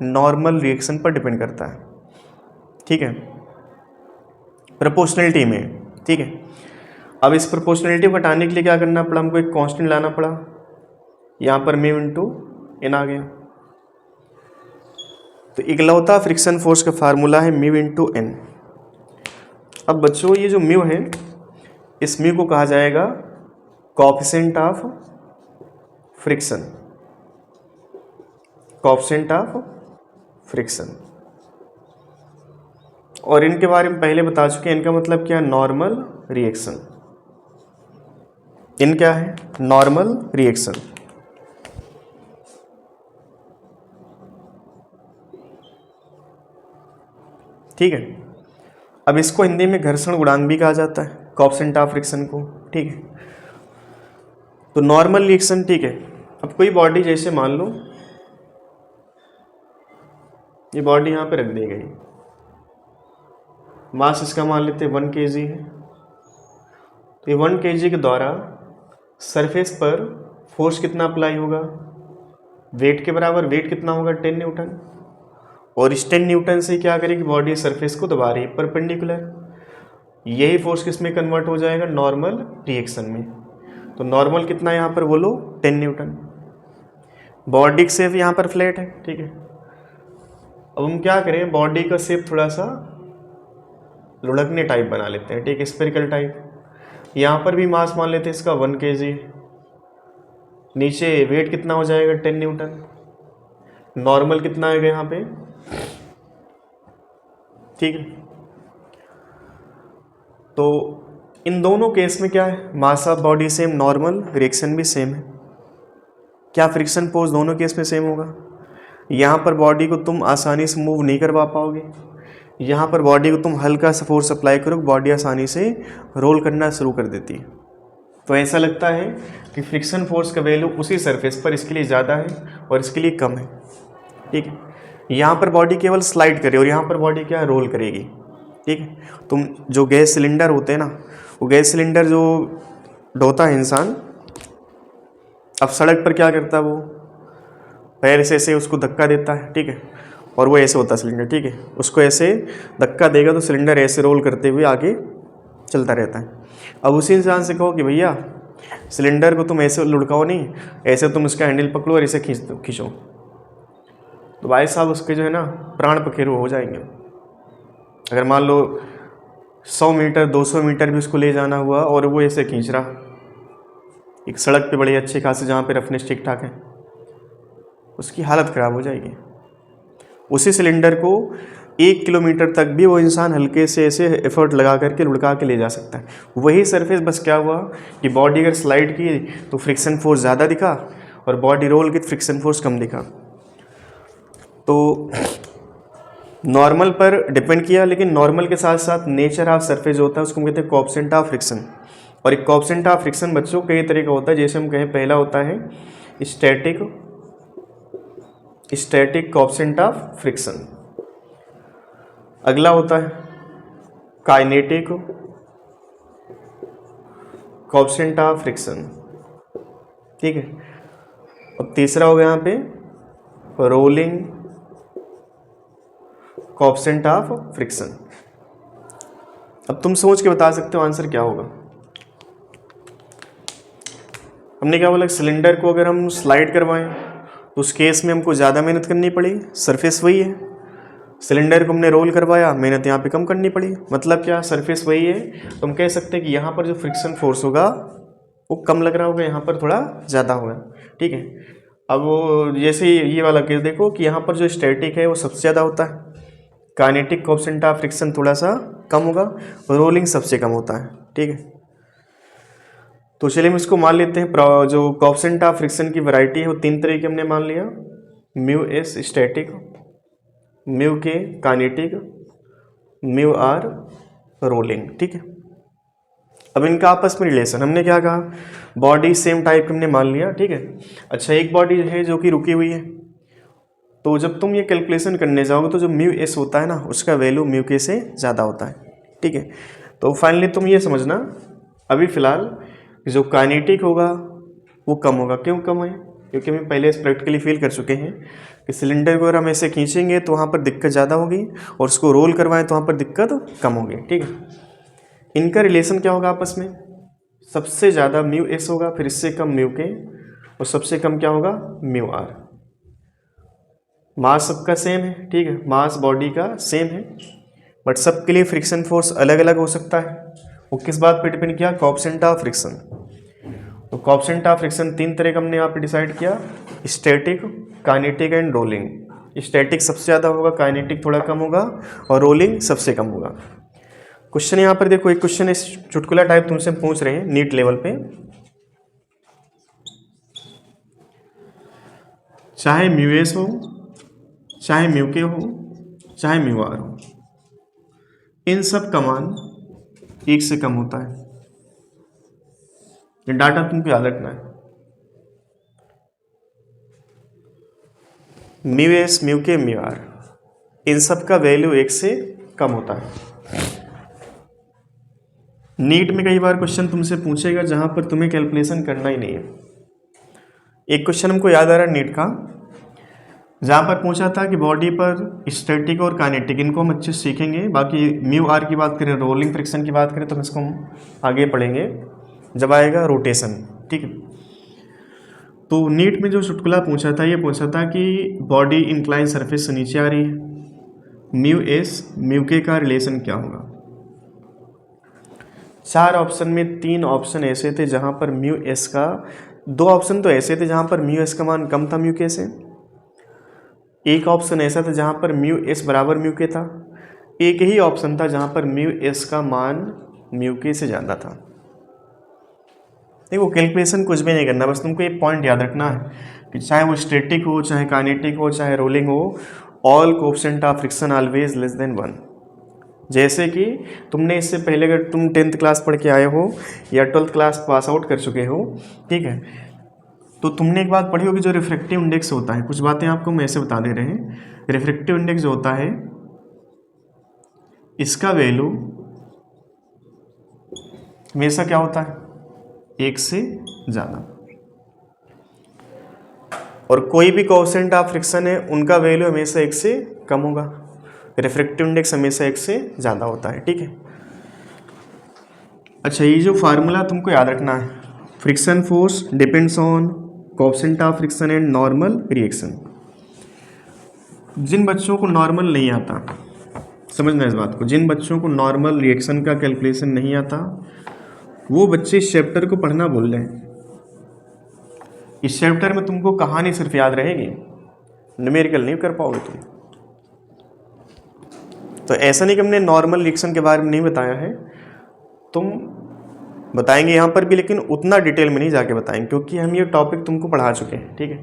नॉर्मल रिएक्शन पर डिपेंड करता है, ठीक है, प्रोपोर्शनलिटी में, ठीक है। अब इस प्रोपोर्शनलिटी को हटाने के लिए क्या करना पड़ा, हमको एक कांस्टेंट लाना पड़ा, यहाँ पर म्यू इंटू एन आ गया। तो इकलौता फ्रिक्शन फोर्स का फार्मूला है म्यू इंटू एन। अब बच्चों ये जो म्यू है, इस म्यू को कहा जाएगा coefficient of friction, coefficient of friction. और इनके बारे में पहले बता चुके हैं, इनका मतलब क्या है, नॉर्मल रिएक्शन। इन क्या है, नॉर्मल रिएक्शन। ठीक है। अब इसको हिंदी में घर्षण गुणांक भी कहा जाता है, कोएफिशिएंट ऑफ फ्रिक्शन को, ठीक है। तो नॉर्मल रिएक्शन, ठीक है। अब कोई बॉडी जैसे मान लो ये बॉडी यहाँ पे रख दी गई, मास इसका मान लेते हैं 1 kg है। तो ये 1 kg के द्वारा सरफेस पर फोर्स कितना अप्लाई होगा, वेट के बराबर, वेट कितना होगा 10 न्यूटन। और इस 10 न्यूटन से क्या करेगी, बॉडी सरफेस को दबा रही है परपेंडिकुलर। यही फोर्स किस में कन्वर्ट हो जाएगा, नॉर्मल रिएक्शन में। तो नॉर्मल कितना यहाँ पर बोलो, 10 न्यूटन। बॉडी का शेप यहाँ पर फ्लैट है, ठीक है। अब हम क्या करें, बॉडी का शेप थोड़ा सा लुढ़कने टाइप बना लेते हैं, ठीक है, स्फेरिकल टाइप। यहाँ पर भी मास मान लेते हैं इसका 1 kg, नीचे वेट कितना हो जाएगा 10 न्यूटन, नॉर्मल कितना आएगा यहाँ पे, ठीक है। तो इन दोनों केस में क्या है, मास of body same, normal reaction भी सेम है। क्या फ्रिक्शन फोर्स दोनों केस में सेम होगा। यहाँ पर बॉडी को तुम आसानी से मूव नहीं करवा पाओगे, यहाँ पर बॉडी को तुम हल्का सा फोर्स अप्लाई करो, बॉडी आसानी से रोल करना शुरू कर देती है। तो ऐसा लगता है कि फ्रिक्शन फोर्स का वैल्यू उसी सरफेस पर इसके लिए ज़्यादा है और इसके लिए कम है, ठीक है। यहाँ पर बॉडी केवल स्लाइड करे और यहाँ पर बॉडी क्या रोल करेगी, ठीक है। तुम जो गैस सिलेंडर होते हैं ना, वो गैस सिलेंडर जो ढोता है इंसान, अब सड़क पर क्या करता है, वो पैर से ऐसे उसको धक्का देता है, ठीक है, और वो ऐसे होता है सिलेंडर, ठीक है। उसको ऐसे धक्का देगा तो सिलेंडर ऐसे रोल करते हुए आगे चलता रहता है। अब उसी इंसान से कहो कि भैया सिलेंडर को तुम ऐसे लुढ़काओ नहीं, ऐसे तुम इसका हैंडल पकड़ो और इसे खींचो, तो भाई साहब उसके जो है ना प्राण पखेरु हो जाएंगे। अगर मान लो 100 मीटर 200 मीटर भी उसको ले जाना हुआ और वो ऐसे खींच रहा, एक सड़क पे बड़ी अच्छी खासी जहाँ पे रफनेस ठीक ठाक है, उसकी हालत ख़राब हो जाएगी। उसी सिलेंडर को 1 किलोमीटर तक भी वो इंसान हल्के से ऐसे एफर्ट लगा करके लुढ़का के ले जा सकता है। वही सरफेस बस क्या हुआ कि बॉडी अगर स्लाइड की तो फ्रिक्शन फोर्स ज़्यादा दिखा और बॉडी रोल की फ्रिक्शन फोर्स कम दिखा। तो नॉर्मल पर डिपेंड किया, लेकिन नॉर्मल के साथ साथ नेचर ऑफ सरफेस होता है उसको हम कहते हैं कोएफिशिएंट ऑफ फ्रिक्शन। और एक कोएफिशिएंट ऑफ फ्रिक्शन बच्चों कई तरह का होता है, जैसे हम कहें पहला होता है स्टैटिक कोएफिशिएंट ऑफ फ्रिक्शन, अगला होता है काइनेटिक कोएफिशिएंट ऑफ फ्रिक्शन, ठीक है। अब तीसरा हो गया यहाँ पे रोलिंग कोएफिशिएंट ऑफ फ्रिक्शन। अब तुम सोच के बता सकते हो आंसर क्या होगा। हमने क्या बोला, सिलेंडर को अगर हम स्लाइड करवाएं तो उस केस में हमको ज़्यादा मेहनत करनी पड़ेगी, सरफेस वही है। सिलेंडर को हमने रोल करवाया, मेहनत यहाँ पे कम करनी पड़ी, मतलब क्या, सरफेस वही है। तो हम कह सकते हैं कि यहाँ पर जो फ्रिक्शन फोर्स होगा वो कम लग रहा होगा, यहाँ पर थोड़ा ज़्यादा होगा, ठीक है। अब वो जैसे ये वाला केस देखो कि यहाँ पर जो स्टैटिक है वो सबसे ज़्यादा होता है, काइनेटिक कोएफिशिएंट ऑफ फ्रिक्शन थोड़ा सा कम होगा, रोलिंग सबसे कम होता है, ठीक है। तो चलिए हम इसको मान लेते हैं, जो कोएफिशिएंट ऑफ फ्रिक्शन की वैरायटी है वो 3 तरह की हमने मान लिया, म्यू एस स्टैटिक, म्यू के काइनेटिक, म्यू आर रोलिंग, ठीक है। अब इनका आपस में रिलेशन हमने क्या कहा, बॉडी सेम टाइप हमने मान लिया, ठीक है। अच्छा, एक बॉडी है जो कि रुकी हुई है, तो जब तुम ये कैलकुलेशन करने जाओगे तो जो म्यू एस होता है ना उसका वैल्यू म्यू के से ज़्यादा होता है, ठीक है। तो फाइनली तुम ये समझना अभी फ़िलहाल जो काइनेटिक होगा वो कम होगा। क्यों कम है, क्योंकि हम पहले इस प्रैक्टिकली फील कर चुके हैं कि सिलेंडर को अगर हम ऐसे खींचेंगे तो वहाँ पर दिक्कत ज़्यादा होगी और उसको रोल करवाएं तो वहाँ पर दिक्कत कम होगी, ठीक है। इनका रिलेशन क्या होगा आपस में, सबसे ज़्यादा म्यू एस होगा, फिर इससे कम म्यू के, और सबसे कम क्या होगा, म्यू आर। मास सबका सेम है, ठीक है, मास बॉडी का सेम है, बट सबके लिए फ्रिक्शन फोर्स अलग अलग हो सकता है। वो किस बात पे डिपेंड किया, कोएफिशिएंट ऑफ फ्रिक्शन। तो कोएफिशिएंट ऑफ फ्रिक्शन 3 तरह का हमने यहाँ पे डिसाइड किया, static, kinetic and rolling. Static सबसे ज़्यादा होगा, काइनेटिक थोड़ा कम होगा और रोलिंग सबसे कम होगा। क्वेश्चन यहाँ पर देखो, एक क्वेश्चन इस चुटकुला टाइप तुमसे पूछ रहे हैं नीट लेवल पे, चाहे म्यू एस हो, चाहे म्यू के हो, चाहे म्यू आर हो, इन सब का मान 1 से कम होता है। ये डाटा तुमको याद रखना है। म्यू एस, म्यू के, म्यू आर, इन सब का वैल्यू 1 से कम होता है। नीट में कई बार क्वेश्चन तुमसे पूछेगा जहां पर तुम्हें कैलकुलेशन करना ही नहीं है। एक क्वेश्चन हमको याद आ रहा है नीट का, जहाँ पर पूछा था कि बॉडी पर स्टैटिक और काइनेटिक, इनको हम अच्छे से सीखेंगे। बाकी म्यू आर की बात करें, रोलिंग फ्रिक्शन की बात करें तो इसको हम आगे पढ़ेंगे जब आएगा रोटेशन, ठीक है। तो नीट में जो चुटकुला पूछा था, ये पूछा था कि बॉडी इंक्लाइन सरफेस से नीचे आ रही है, म्यू एस म्यू के का रिलेशन क्या होगा। 4 ऑप्शन में 3 ऑप्शन ऐसे थे जहाँ पर म्यू एस का, 2 ऑप्शन तो ऐसे थे जहाँ पर म्यू एस का मान कम था म्यू के से, एक ऑप्शन ऐसा था जहाँ पर म्यू एस बराबर म्यू के था, एक ही ऑप्शन था जहाँ पर म्यू एस का मान म्यू के से ज़्यादा था। देखो कैलकुलेशन कुछ भी नहीं करना, बस तुमको एक पॉइंट याद रखना है कि चाहे वो स्टैटिक हो, चाहे काइनेटिक हो, चाहे रोलिंग हो, all coefficient of friction always less than 1। जैसे कि तुमने इससे पहले अगर तुम 10th क्लास पढ़ के आए हो या 12th क्लास पास आउट कर चुके हो, ठीक है, तो तुमने एक बात पढ़ी होगी जो रिफ्रैक्टिव इंडेक्स होता है। कुछ बातें आपको हम ऐसे बता दे रहे हैं, रिफ्रैक्टिव इंडेक्स जो होता है इसका वैल्यू हमेशा क्या होता है, 1 से ज़्यादा, और कोई भी कोएफिशिएंट ऑफ फ्रिक्शन है उनका वैल्यू हमेशा 1 से कम होगा। रिफ्रैक्टिव इंडेक्स हमेशा 1 से ज़्यादा होता है, ठीक है। अच्छा, ये जो फार्मूला तुमको याद रखना है, friction force depends on coefficient of friction and normal reaction. जिन बच्चों को नॉर्मल नहीं आता, समझना इस बात को, जिन बच्चों को नॉर्मल रिएक्शन का कैलकुलेशन नहीं आता वो बच्चे इस चैप्टर को पढ़ना भूल रहे हैं। इस चैप्टर में तुमको कहानी सिर्फ याद रहेगी, न्यूमेरिकल नहीं कर पाओगे तुम। तो ऐसा नहीं कि हमने नॉर्मल रिएक्शन के बारे में नहीं बताया है, तुम बताएंगे यहाँ पर भी, लेकिन उतना डिटेल में नहीं जाके बताएंगे क्योंकि हम ये टॉपिक तुमको पढ़ा चुके हैं। ठीक है,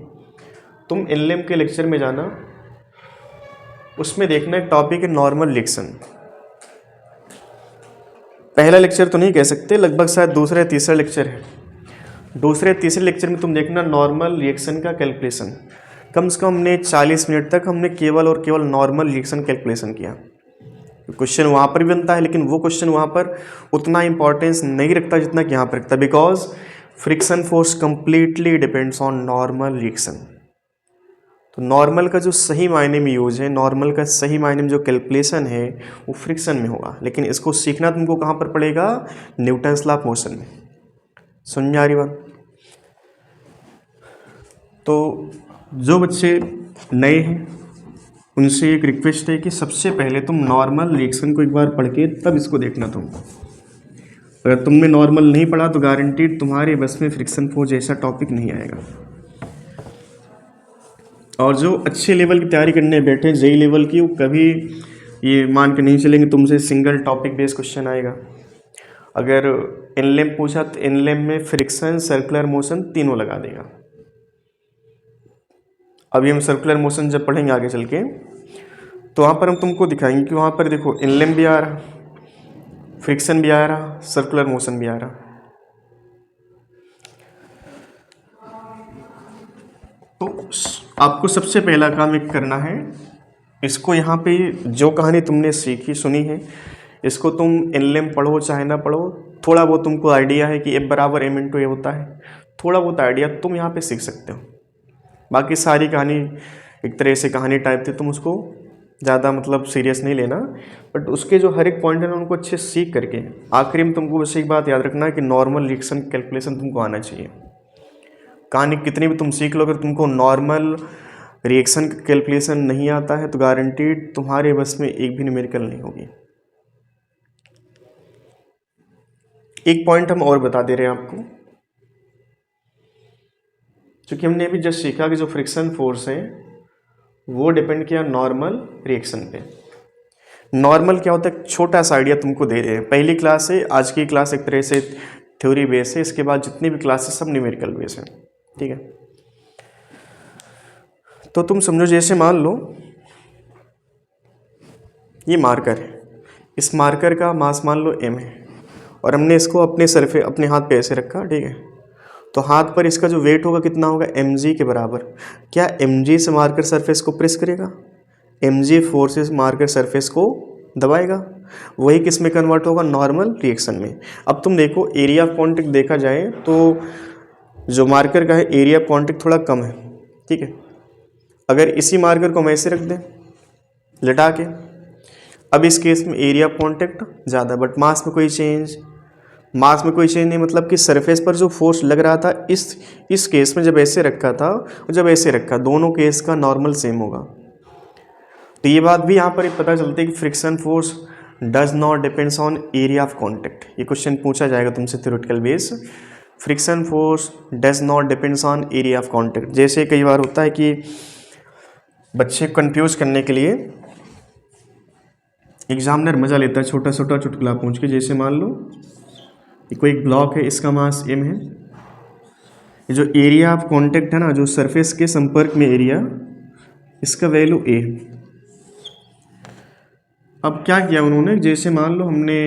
तुम एलएम के लेक्चर में जाना, उसमें देखना एक टॉपिक है नॉर्मल रिएक्शन। पहला लेक्चर तो नहीं कह सकते, लगभग शायद दूसरा या तीसरा लेक्चर है। दूसरे तीसरे लेक्चर में तुम देखना नॉर्मल रिएक्शन का कैलकुलेशन। कम से कम हमने 40 मिनट तक हमने केवल और केवल नॉर्मल रिएक्शन कैलकुलेशन किया। क्वेश्चन वहाँ पर भी बनता है, लेकिन वो क्वेश्चन वहाँ पर उतना इंपॉर्टेंस नहीं रखता जितना कि यहाँ पर रखता है, because friction force completely depends on normal reaction. तो नॉर्मल का जो सही मायने में यूज है, नॉर्मल का सही मायने में जो कैलकुलेशन है वो फ्रिक्शन में होगा, लेकिन इसको सीखना तुमको कहाँ पर पड़ेगा, न्यूटन्स लॉ ऑफ मोशन में। सुन जा रही बात? तो जो बच्चे नए हैं उनसे एक रिक्वेस्ट है कि सबसे पहले तुम नॉर्मल रिएक्शन को एक बार पढ़ के तब इसको देखना। तुमको अगर तुमने नॉर्मल नहीं पढ़ा तो गारंटीड तुम्हारे बस में फ्रिक्शन फोर्स जैसा टॉपिक नहीं आएगा। और जो अच्छे लेवल की तैयारी करने बैठे जेई लेवल की, वो कभी ये मान के नहीं चलेंगे तुमसे सिंगल टॉपिक बेस्ड क्वेश्चन आएगा। अगर इनलेम पूछा तो इनलेम में फ्रिक्शन, सर्कुलर मोशन तीनों लगा देगा। अभी हम सर्कुलर मोशन जब पढ़ेंगे आगे चल के तो वहाँ पर हम तुमको दिखाएंगे कि वहाँ पर देखो इनलेम भी आ रहा, फ्रिक्शन भी आ रहा, सर्कुलर मोशन भी आ रहा। तो आपको सबसे पहला काम एक करना है, इसको यहाँ पे जो कहानी तुमने सीखी सुनी है इसको तुम इनलेम पढ़ो चाहे ना पढ़ो, थोड़ा बहुत तुमको आइडिया है कि F बराबर M इंटू ए होता है, थोड़ा बहुत आइडिया तुम यहाँ पे सीख सकते हो। बाकी सारी कहानी एक तरह से कहानी टाइप थी, तुम उसको ज़्यादा मतलब सीरियस नहीं लेना, बट उसके जो हर एक पॉइंट है ना उनको अच्छे से सीख करके आखिरी में तुमको बस एक बात याद रखना है कि नॉर्मल रिएक्शन कैलकुलेशन तुमको आना चाहिए। कहानी कितनी भी तुम सीख लो, अगर तुमको नॉर्मल रिएक्शन का कैलकुलेशन नहीं आता है तो गारंटीड तुम्हारे बस में एक भी न्यूमेरिकल नहीं होगी। एक पॉइंट हम और बता दे रहे हैं आपको, क्योंकि हमने अभी जस्ट सीखा कि जो फ्रिक्शन फोर्स है वो डिपेंड किया नॉर्मल रिएक्शन पे। नॉर्मल क्या होता है, छोटा सा आइडिया तुमको दे रहे हैं। पहली क्लास है, आज की क्लास एक तरह से थ्योरी बेस है, इसके बाद जितनी भी क्लासेस सब न्यूमेरिकल बेस है। ठीक है, तो तुम समझो जैसे मान लो ये मार्कर है, इस मार्कर का मास मान लो m है और हमने इसको अपने हाथ पे ऐसे रखा। ठीक है, तो हाथ पर इसका जो वेट होगा कितना होगा, mg के बराबर। क्या mg से मार्कर सरफेस को प्रेस करेगा, mg फोर्स से मार्कर सरफेस को दबाएगा, वही किस में कन्वर्ट होगा, नॉर्मल रिएक्शन में। अब तुम देखो एरिया ऑफ कॉन्टैक्ट देखा जाए तो जो मार्कर का है एरिया ऑफ कॉन्टैक्ट थोड़ा कम है। ठीक है, अगर इसी मार्कर को हम ऐसे रख दें लटा के, अब इस केस में एरिया ऑफ कॉन्टैक्ट ज़्यादा, बट मास में कोई चेंज, मास में कोई चेंज नहीं, मतलब कि सरफेस पर जो फोर्स लग रहा था इस केस में जब ऐसे रखा था और जब ऐसे रखा, दोनों केस का नॉर्मल सेम होगा। तो ये बात भी यहाँ पर पता चलती है कि friction force does not depends on area of contact. ये क्वेश्चन पूछा जाएगा तुमसे theoretical base, friction force does not depends on area of contact. जैसे कई बार होता है कि बच्चे कंफ्यूज करने के लिए एग्जामिनर मजा लेता है छोटा छोटा चुटकुला पूछ के। जैसे मान लो कोई एक ब्लॉक है, इसका मास m है, ये जो एरिया ऑफ कॉन्टैक्ट है ना, जो सरफेस के संपर्क में एरिया, इसका वैल्यू a। अब क्या किया उन्होंने, जैसे मान लो हमने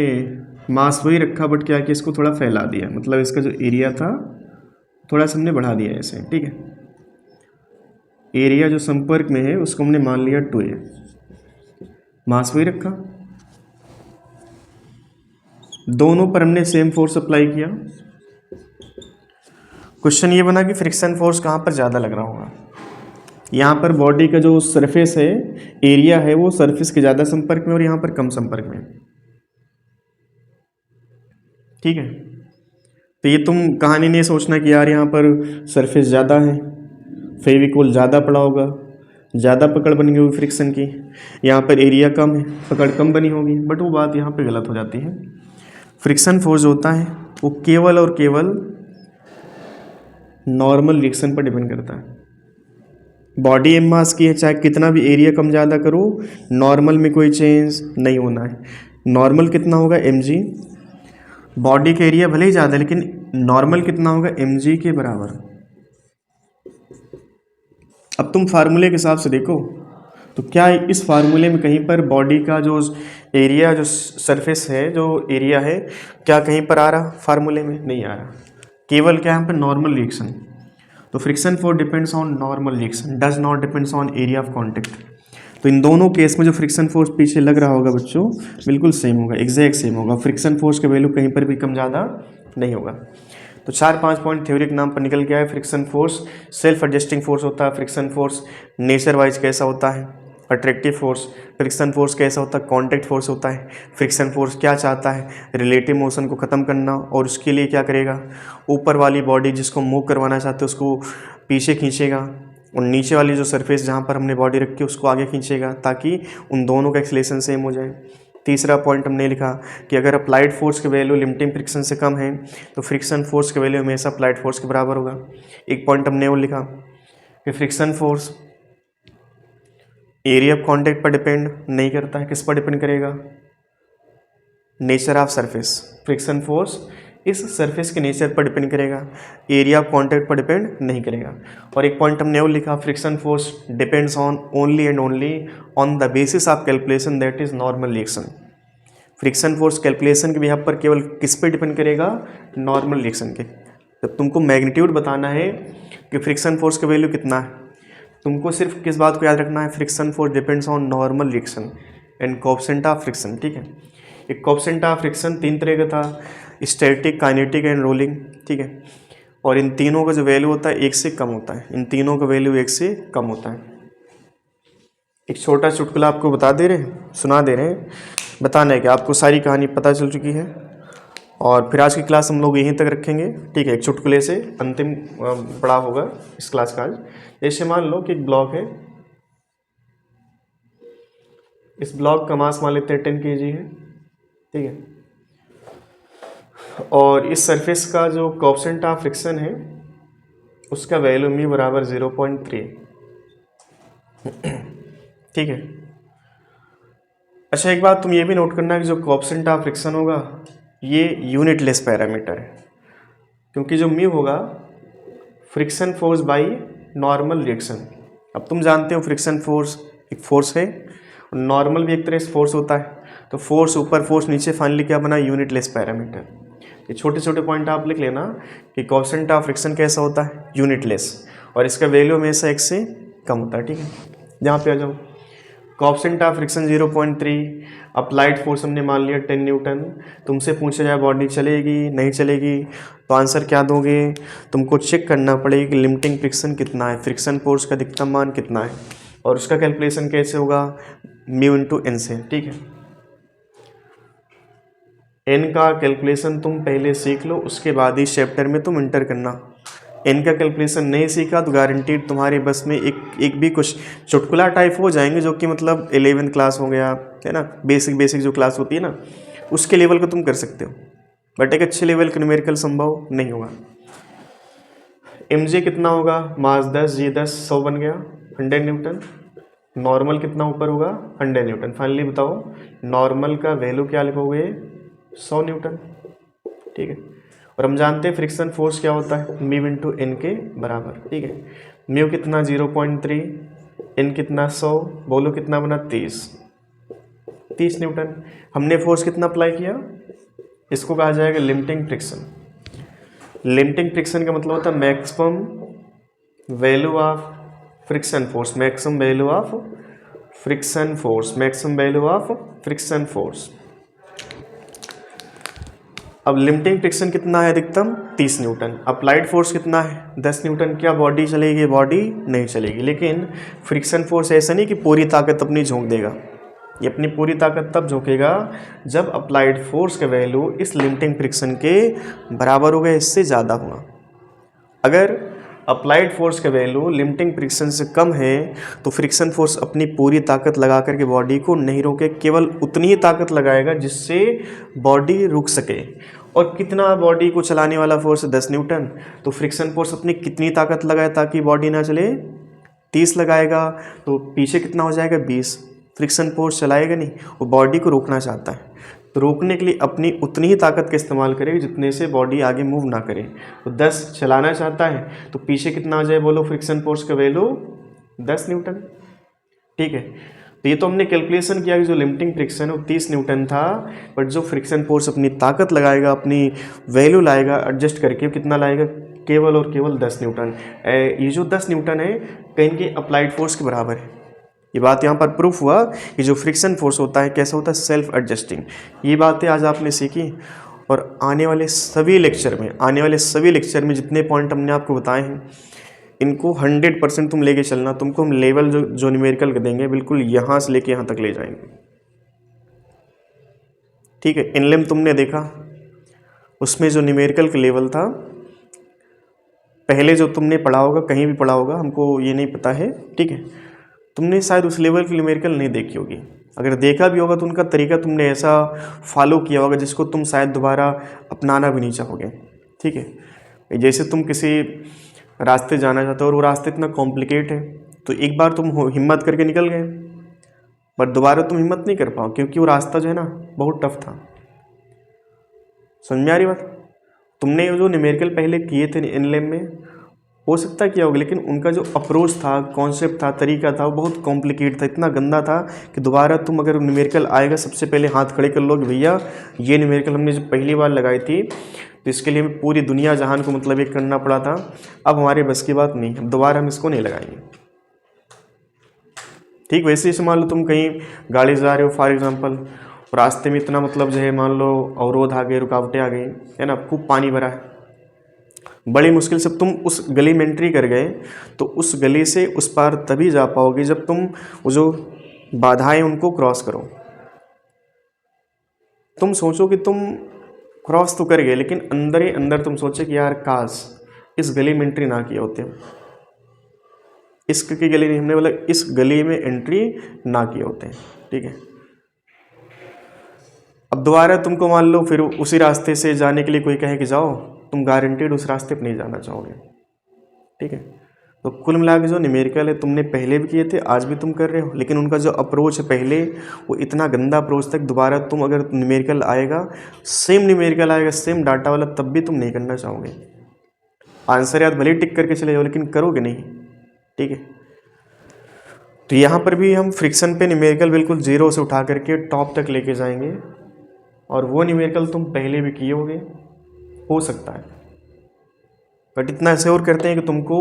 मास वही रखा बट क्या किया, इसको थोड़ा फैला दिया, मतलब इसका जो एरिया था थोड़ा सा हमने बढ़ा दिया ऐसे। ठीक है, एरिया जो संपर्क में है उसको हमने मान लिया 2a, मास वही रखा, दोनों पर हमने सेम फोर्स अप्लाई किया। क्वेश्चन ये बना कि फ्रिक्शन फोर्स कहाँ पर ज़्यादा लग रहा होगा। यहाँ पर बॉडी का जो सरफेस है, एरिया है, वो सरफेस के ज़्यादा संपर्क में और यहाँ पर कम संपर्क में। ठीक है, तो ये तुम कहानी नहीं सोचना कि यार यहाँ पर सरफेस ज़्यादा है, फेविकोल ज़्यादा पड़ा होगा, ज़्यादा पकड़ बनी होगी फ्रिक्शन की, यहाँ पर एरिया कम है, पकड़ कम बनी होगी, बट वो बात यहाँ पे गलत हो जाती है। फ्रिक्शन फोर्स होता है वो केवल और केवल नॉर्मल रिएक्शन पर डिपेंड करता है। बॉडी एम मास की है, चाहे कितना भी एरिया कम ज़्यादा करो, नॉर्मल में कोई चेंज नहीं होना है। नॉर्मल कितना होगा mg, बॉडी का एरिया भले ही ज़्यादा है लेकिन नॉर्मल कितना होगा mg के बराबर। अब तुम फार्मूले के हिसाब से देखो तो क्या इस फार्मूले में कहीं पर बॉडी का जो एरिया, जो सरफेस है, जो एरिया है, क्या कहीं पर आ रहा फार्मूले में? नहीं आ रहा। केवल क्या यहाँ पर नॉर्मल रिएक्शन। तो friction force depends on normal reaction, does not depends on area of contact. तो इन दोनों केस में जो फ्रिक्शन फोर्स पीछे लग रहा होगा बच्चों, बिल्कुल सेम होगा, एग्जैक्ट सेम होगा। फ्रिक्शन फोर्स का वैल्यू कहीं पर भी कम ज़्यादा नहीं होगा। तो 4-5 पॉइंट थ्योरी के नाम पर निकल गया है। Friction force self adjusting force होता है, फ्रिक्शन फोर्स नेचर वाइज कैसा होता है, अट्रैक्टिव फोर्स, फ्रिक्शन फोर्स कैसा होता है, कॉन्टैक्ट फोर्स होता है, फ्रिक्शन फोर्स क्या चाहता है, रिलेटिव मोशन को ख़त्म करना, और उसके लिए क्या करेगा, ऊपर वाली बॉडी जिसको मूव करवाना चाहते हैं उसको पीछे खींचेगा, और नीचे वाली जो सरफेस जहाँ पर हमने बॉडी रखी है उसको आगे खींचेगा, ताकि उन दोनों का एक्सेलेरेशन सेम हो जाए। तीसरा पॉइंट हमने लिखा कि अगर अप्लाइड फोर्स के वैल्यू लिमिटिंग फ्रिक्शन से कम है तो फ्रिक्शन फोर्स के वैल्यू हमेशा अप्लाइड फोर्स के बराबर होगा। एक पॉइंट हमने वो लिखा कि friction force area of contact पर डिपेंड नहीं करता है, किस पर डिपेंड करेगा, nature of surface. Friction force इस सरफेस के नेचर पर डिपेंड करेगा, एरिया ऑफ कॉन्टैक्ट पर डिपेंड नहीं करेगा। और एक पॉइंट हमने वो लिखा, friction force depends on only and only on the basis of calculation that is normal reaction. Friction force calculation के भी यहाँ पर केवल किस पे डिपेंड करेगा, नॉर्मल रिएक्शन के। जब तुमको मैग्नीट्यूड बताना है कि फ्रिक्शन फोर्स का वैल्यू कितना है, तुमको सिर्फ किस बात को याद रखना है, friction force depends on normal reaction and coefficient of friction. ठीक है, एक कोएफिशिएंट ऑफ फ्रिक्शन 3 तरह का था, स्टैटिक, काइनेटिक एंड रोलिंग। ठीक है, और इन तीनों का जो वैल्यू होता है 1 से कम होता है, इन तीनों का वैल्यू 1 से कम होता है। एक छोटा चुटकुला आपको बता दे रहे, सुना दे रहे हैं, बताना है कि आपको सारी कहानी पता चल चुकी है, और फिर आज की क्लास हम लोग यहीं तक रखेंगे। ठीक है, एक चुटकुले से अंतिम पड़ाव होगा इस क्लास का आज। जैसे मान लो कि एक ब्लॉक है, इस ब्लॉक का मास मान लेते हैं 10 kg है। ठीक है, और इस सरफेस का जो कोएफिशिएंट ऑफ फ्रिक्शन है उसका वैल्यू मी बराबर 0.3। ठीक है, अच्छा एक बात तुम ये भी नोट करना कि जो कोएफिशिएंट ऑफ फ्रिक्शन होगा ये यूनिटलेस पैरामीटर है, क्योंकि जो म्यू होगा friction force by normal reaction. अब तुम जानते हो फ्रिक्शन फोर्स एक फोर्स है, नॉर्मल भी एक तरह से फोर्स होता है, तो फोर्स ऊपर फोर्स नीचे, फाइनली क्या बना, यूनिटलेस पैरामीटर। ये छोटे छोटे पॉइंट आप लिख लेना कि कोएफिशिएंट ऑफ फ्रिक्शन कैसा होता है, यूनिटलेस, और इसका वैल्यू हमेशा 1 से कम होता है। ठीक है, यहाँ पे आ जाओ, coefficient of friction 0.3, applied force हमने मान लिया 10 न्यूटन। तुमसे पूछा जाए बॉडी चलेगी नहीं चलेगी, तो आंसर क्या दोगे, तुमको चेक करना पड़ेगा कि लिमिटिंग फ्रिक्शन कितना है, फ्रिक्शन फोर्स का अधिकतम मान कितना है, और उसका कैलकुलेशन कैसे होगा, म्यू इंटू एन से। ठीक है, एन का कैलकुलेशन तुम पहले सीख लो, उसके बाद इस चैप्टर में तुम इंटर करना। एन का कैलकुलेशन नहीं सीखा तो गारंटीड तुम्हारे बस में एक भी कुछ चुटकुला टाइप हो जाएंगे, जो कि मतलब 11th क्लास हो गया है ना, बेसिक जो क्लास होती है ना, उसके लेवल को तुम कर सकते हो, बट एक अच्छे लेवल का न्यूमेरिकल संभव नहीं होगा। mj कितना होगा, मास 10, g 10, 100 बन गया 100 न्यूटन। नॉर्मल कितना ऊपर होगा, 100 न्यूटन। फाइनली बताओ नॉर्मल का वैल्यू क्या लिखोगे, 100 न्यूटन। ठीक है, और हम जानते हैं फ्रिक्शन फोर्स क्या होता है, म्यू इंटू एन के बराबर। ठीक है, म्यू कितना 0.3, एन कितना 100, बोलो कितना बना 30 न्यूटन। हमने फोर्स कितना अप्लाई किया, इसको कहा जाएगा लिमिटिंग फ्रिक्शन। लिमिटिंग फ्रिक्शन का मतलब होता है maximum value of friction force, maximum value of friction force, maximum value of friction force. अब लिमिटिंग फ्रिक्शन कितना है, अधिकतम 30 न्यूटन। अप्लाइड फोर्स कितना है, 10 न्यूटन। क्या बॉडी चलेगी, बॉडी नहीं चलेगी, लेकिन फ्रिक्शन फोर्स ऐसा नहीं कि पूरी ताकत अपनी झोंक देगा, ये अपनी पूरी ताकत तब झोंकेगा जब अप्लाइड फोर्स का वैल्यू इस लिमिटिंग फ्रिक्शन के बराबर होगा, इससे ज़्यादा होगा। अगर अप्लाइड फोर्स का वैल्यू लिमिटिंग फ्रिक्शन से कम है तो फ्रिक्शन फोर्स अपनी पूरी ताकत लगा करके बॉडी को नहीं रोके, केवल उतनी ही ताकत लगाएगा जिससे बॉडी रुक सके। और कितना बॉडी को चलाने वाला फोर्स है 10 न्यूटन, तो फ्रिक्शन फोर्स अपनी कितनी ताकत लगाए ताकि बॉडी ना चले, 30 लगाएगा, तो पीछे कितना हो जाएगा 20। फ्रिक्शन फोर्स चलाएगा नहीं, वो बॉडी को रोकना चाहता है, तो रोकने के लिए अपनी उतनी ही ताकत का इस्तेमाल करेगी जितने से बॉडी आगे मूव ना करे। तो 10 चलाना चाहता है तो पीछे कितना आ जाए बोलो, फ्रिक्शन फोर्स का वैल्यू 10 न्यूटन। ठीक है, तो ये तो हमने कैलकुलेशन किया कि जो लिमिटिंग फ्रिक्शन है वो 30 न्यूटन था, बट जो फ्रिक्शन फोर्स अपनी ताकत लगाएगा, अपनी वैल्यू लाएगा एडजस्ट करके, कितना लाएगा, केवल और केवल 10 न्यूटन। ये जो 10 न्यूटन है कहीं के अप्लाइड फोर्स के बराबर है। ये बात यहाँ पर प्रूफ हुआ कि जो फ्रिक्शन फोर्स होता है कैसा होता है, सेल्फ एडजस्टिंग। ये बातें आज आपने सीखी, और आने वाले सभी लेक्चर में जितने पॉइंट हमने आपको बताए हैं इनको 100% तुम लेके चलना। तुमको हम लेवल जो न्यूमेरिकल देंगे बिल्कुल यहाँ से लेके यहाँ तक ले जाएंगे। ठीक है, इनलेम तुमने देखा, उसमें जो न्यूमेरिकल का लेवल था पहले जो तुमने पढ़ा होगा, कहीं भी पढ़ा होगा, हमको ये नहीं पता है। ठीक है, तुमने शायद उस लेवल की न्यूमेरिकल नहीं देखी होगी, अगर देखा भी होगा तो उनका तरीका तुमने ऐसा फॉलो किया होगा जिसको तुम शायद दोबारा अपनाना भी नहीं चाहोगे। ठीक है, जैसे तुम किसी रास्ते जाना चाहते हो और वो रास्ते इतना कॉम्प्लिकेट है, तो एक बार तुम हिम्मत करके निकल गए, पर दोबारा तुम हिम्मत नहीं कर पाओ क्योंकि वो रास्ता जो है ना बहुत टफ था। समझ में आ रही बात? तुमने जो न्यूमेरिकल पहले किए थे इनलेम में, हो सकता है किया होगा, लेकिन उनका जो अप्रोच था, कॉन्सेप्ट था, तरीका था, वो बहुत कॉम्प्लिकेट था, इतना गंदा था कि दोबारा तुम अगर न्यूमेरिकल आएगा सबसे पहले हाथ खड़े कर लोगे, भैया ये न्यूमेरिकल हमने जो पहली बार लगाई थी तो इसके लिए हमें पूरी दुनिया जहान को मतलब एक करना पड़ा था, अब हमारे बस की बात नहीं, अब दोबारा हम इसको नहीं लगाएंगे। ठीक, वैसे ही मान लो तुम कहीं गाड़ी जा रहे हो फॉर एग्जाम्पल, रास्ते में इतना मतलब जो है मान लो अवरोध आ गए, रुकावटें आ गई है ना, खूब पानी भरा है, बड़ी मुश्किल से तुम उस गली में एंट्री कर गए, तो उस गली से उस पार तभी जा पाओगे जब तुम वो जो बाधाएं उनको क्रॉस करो। तुम सोचो कि तुम क्रॉस तो कर गए, लेकिन अंदर ही अंदर तुम सोचे कि यार काश इस गली में एंट्री ना किए होते, इसकी गली नहीं, हमने बोला इस गली में एंट्री ना किए होते। ठीक है, अब दोबारा तुमको मान लो फिर उसी रास्ते से जाने के लिए कोई कहे कि जाओ, तुम गारंटेड उस रास्ते पर नहीं जाना चाहोगे। ठीक है, तो कुल मिला के जो न्यूमेरिकल है तुमने पहले भी किए थे, आज भी तुम कर रहे हो, लेकिन उनका जो अप्रोच है पहले वो इतना गंदा अप्रोच था कि दोबारा तुम अगर न्यूमेरिकल आएगा, सेम न्यूमेरिकल आएगा, सेम डाटा वाला, तब भी तुम नहीं करना चाहोगे। आंसर याद भले ही टिक करके चले जाओ लेकिन करोगे नहीं। ठीक है, तो यहाँ पर भी हम फ्रिक्शन पे न्यूमेरिकल बिल्कुल 0 से उठा करके टॉप तक लेके जाएंगे, और वो न्यूमेरिकल तुम पहले भी किए होगे, हो सकता है, बट इतना श्योर करते हैं कि तुमको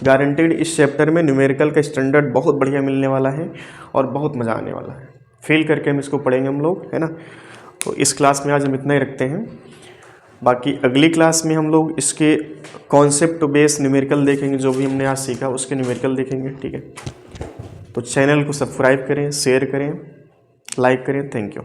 गारंटेड इस चैप्टर में न्यूमेरिकल का स्टैंडर्ड बहुत बढ़िया मिलने वाला है और बहुत मज़ा आने वाला है। फेल करके हम इसको पढ़ेंगे हम लोग, है ना। तो इस क्लास में आज हम इतना ही रखते हैं, बाकी अगली क्लास में हम लोग इसके कॉन्सेप्ट बेस्ड न्यूमेरिकल देखेंगे, जो भी हमने आज सीखा उसके न्यूमेरिकल देखेंगे। ठीक है, तो चैनल को सब्सक्राइब करें, शेयर करें, लाइक करें। Thank you.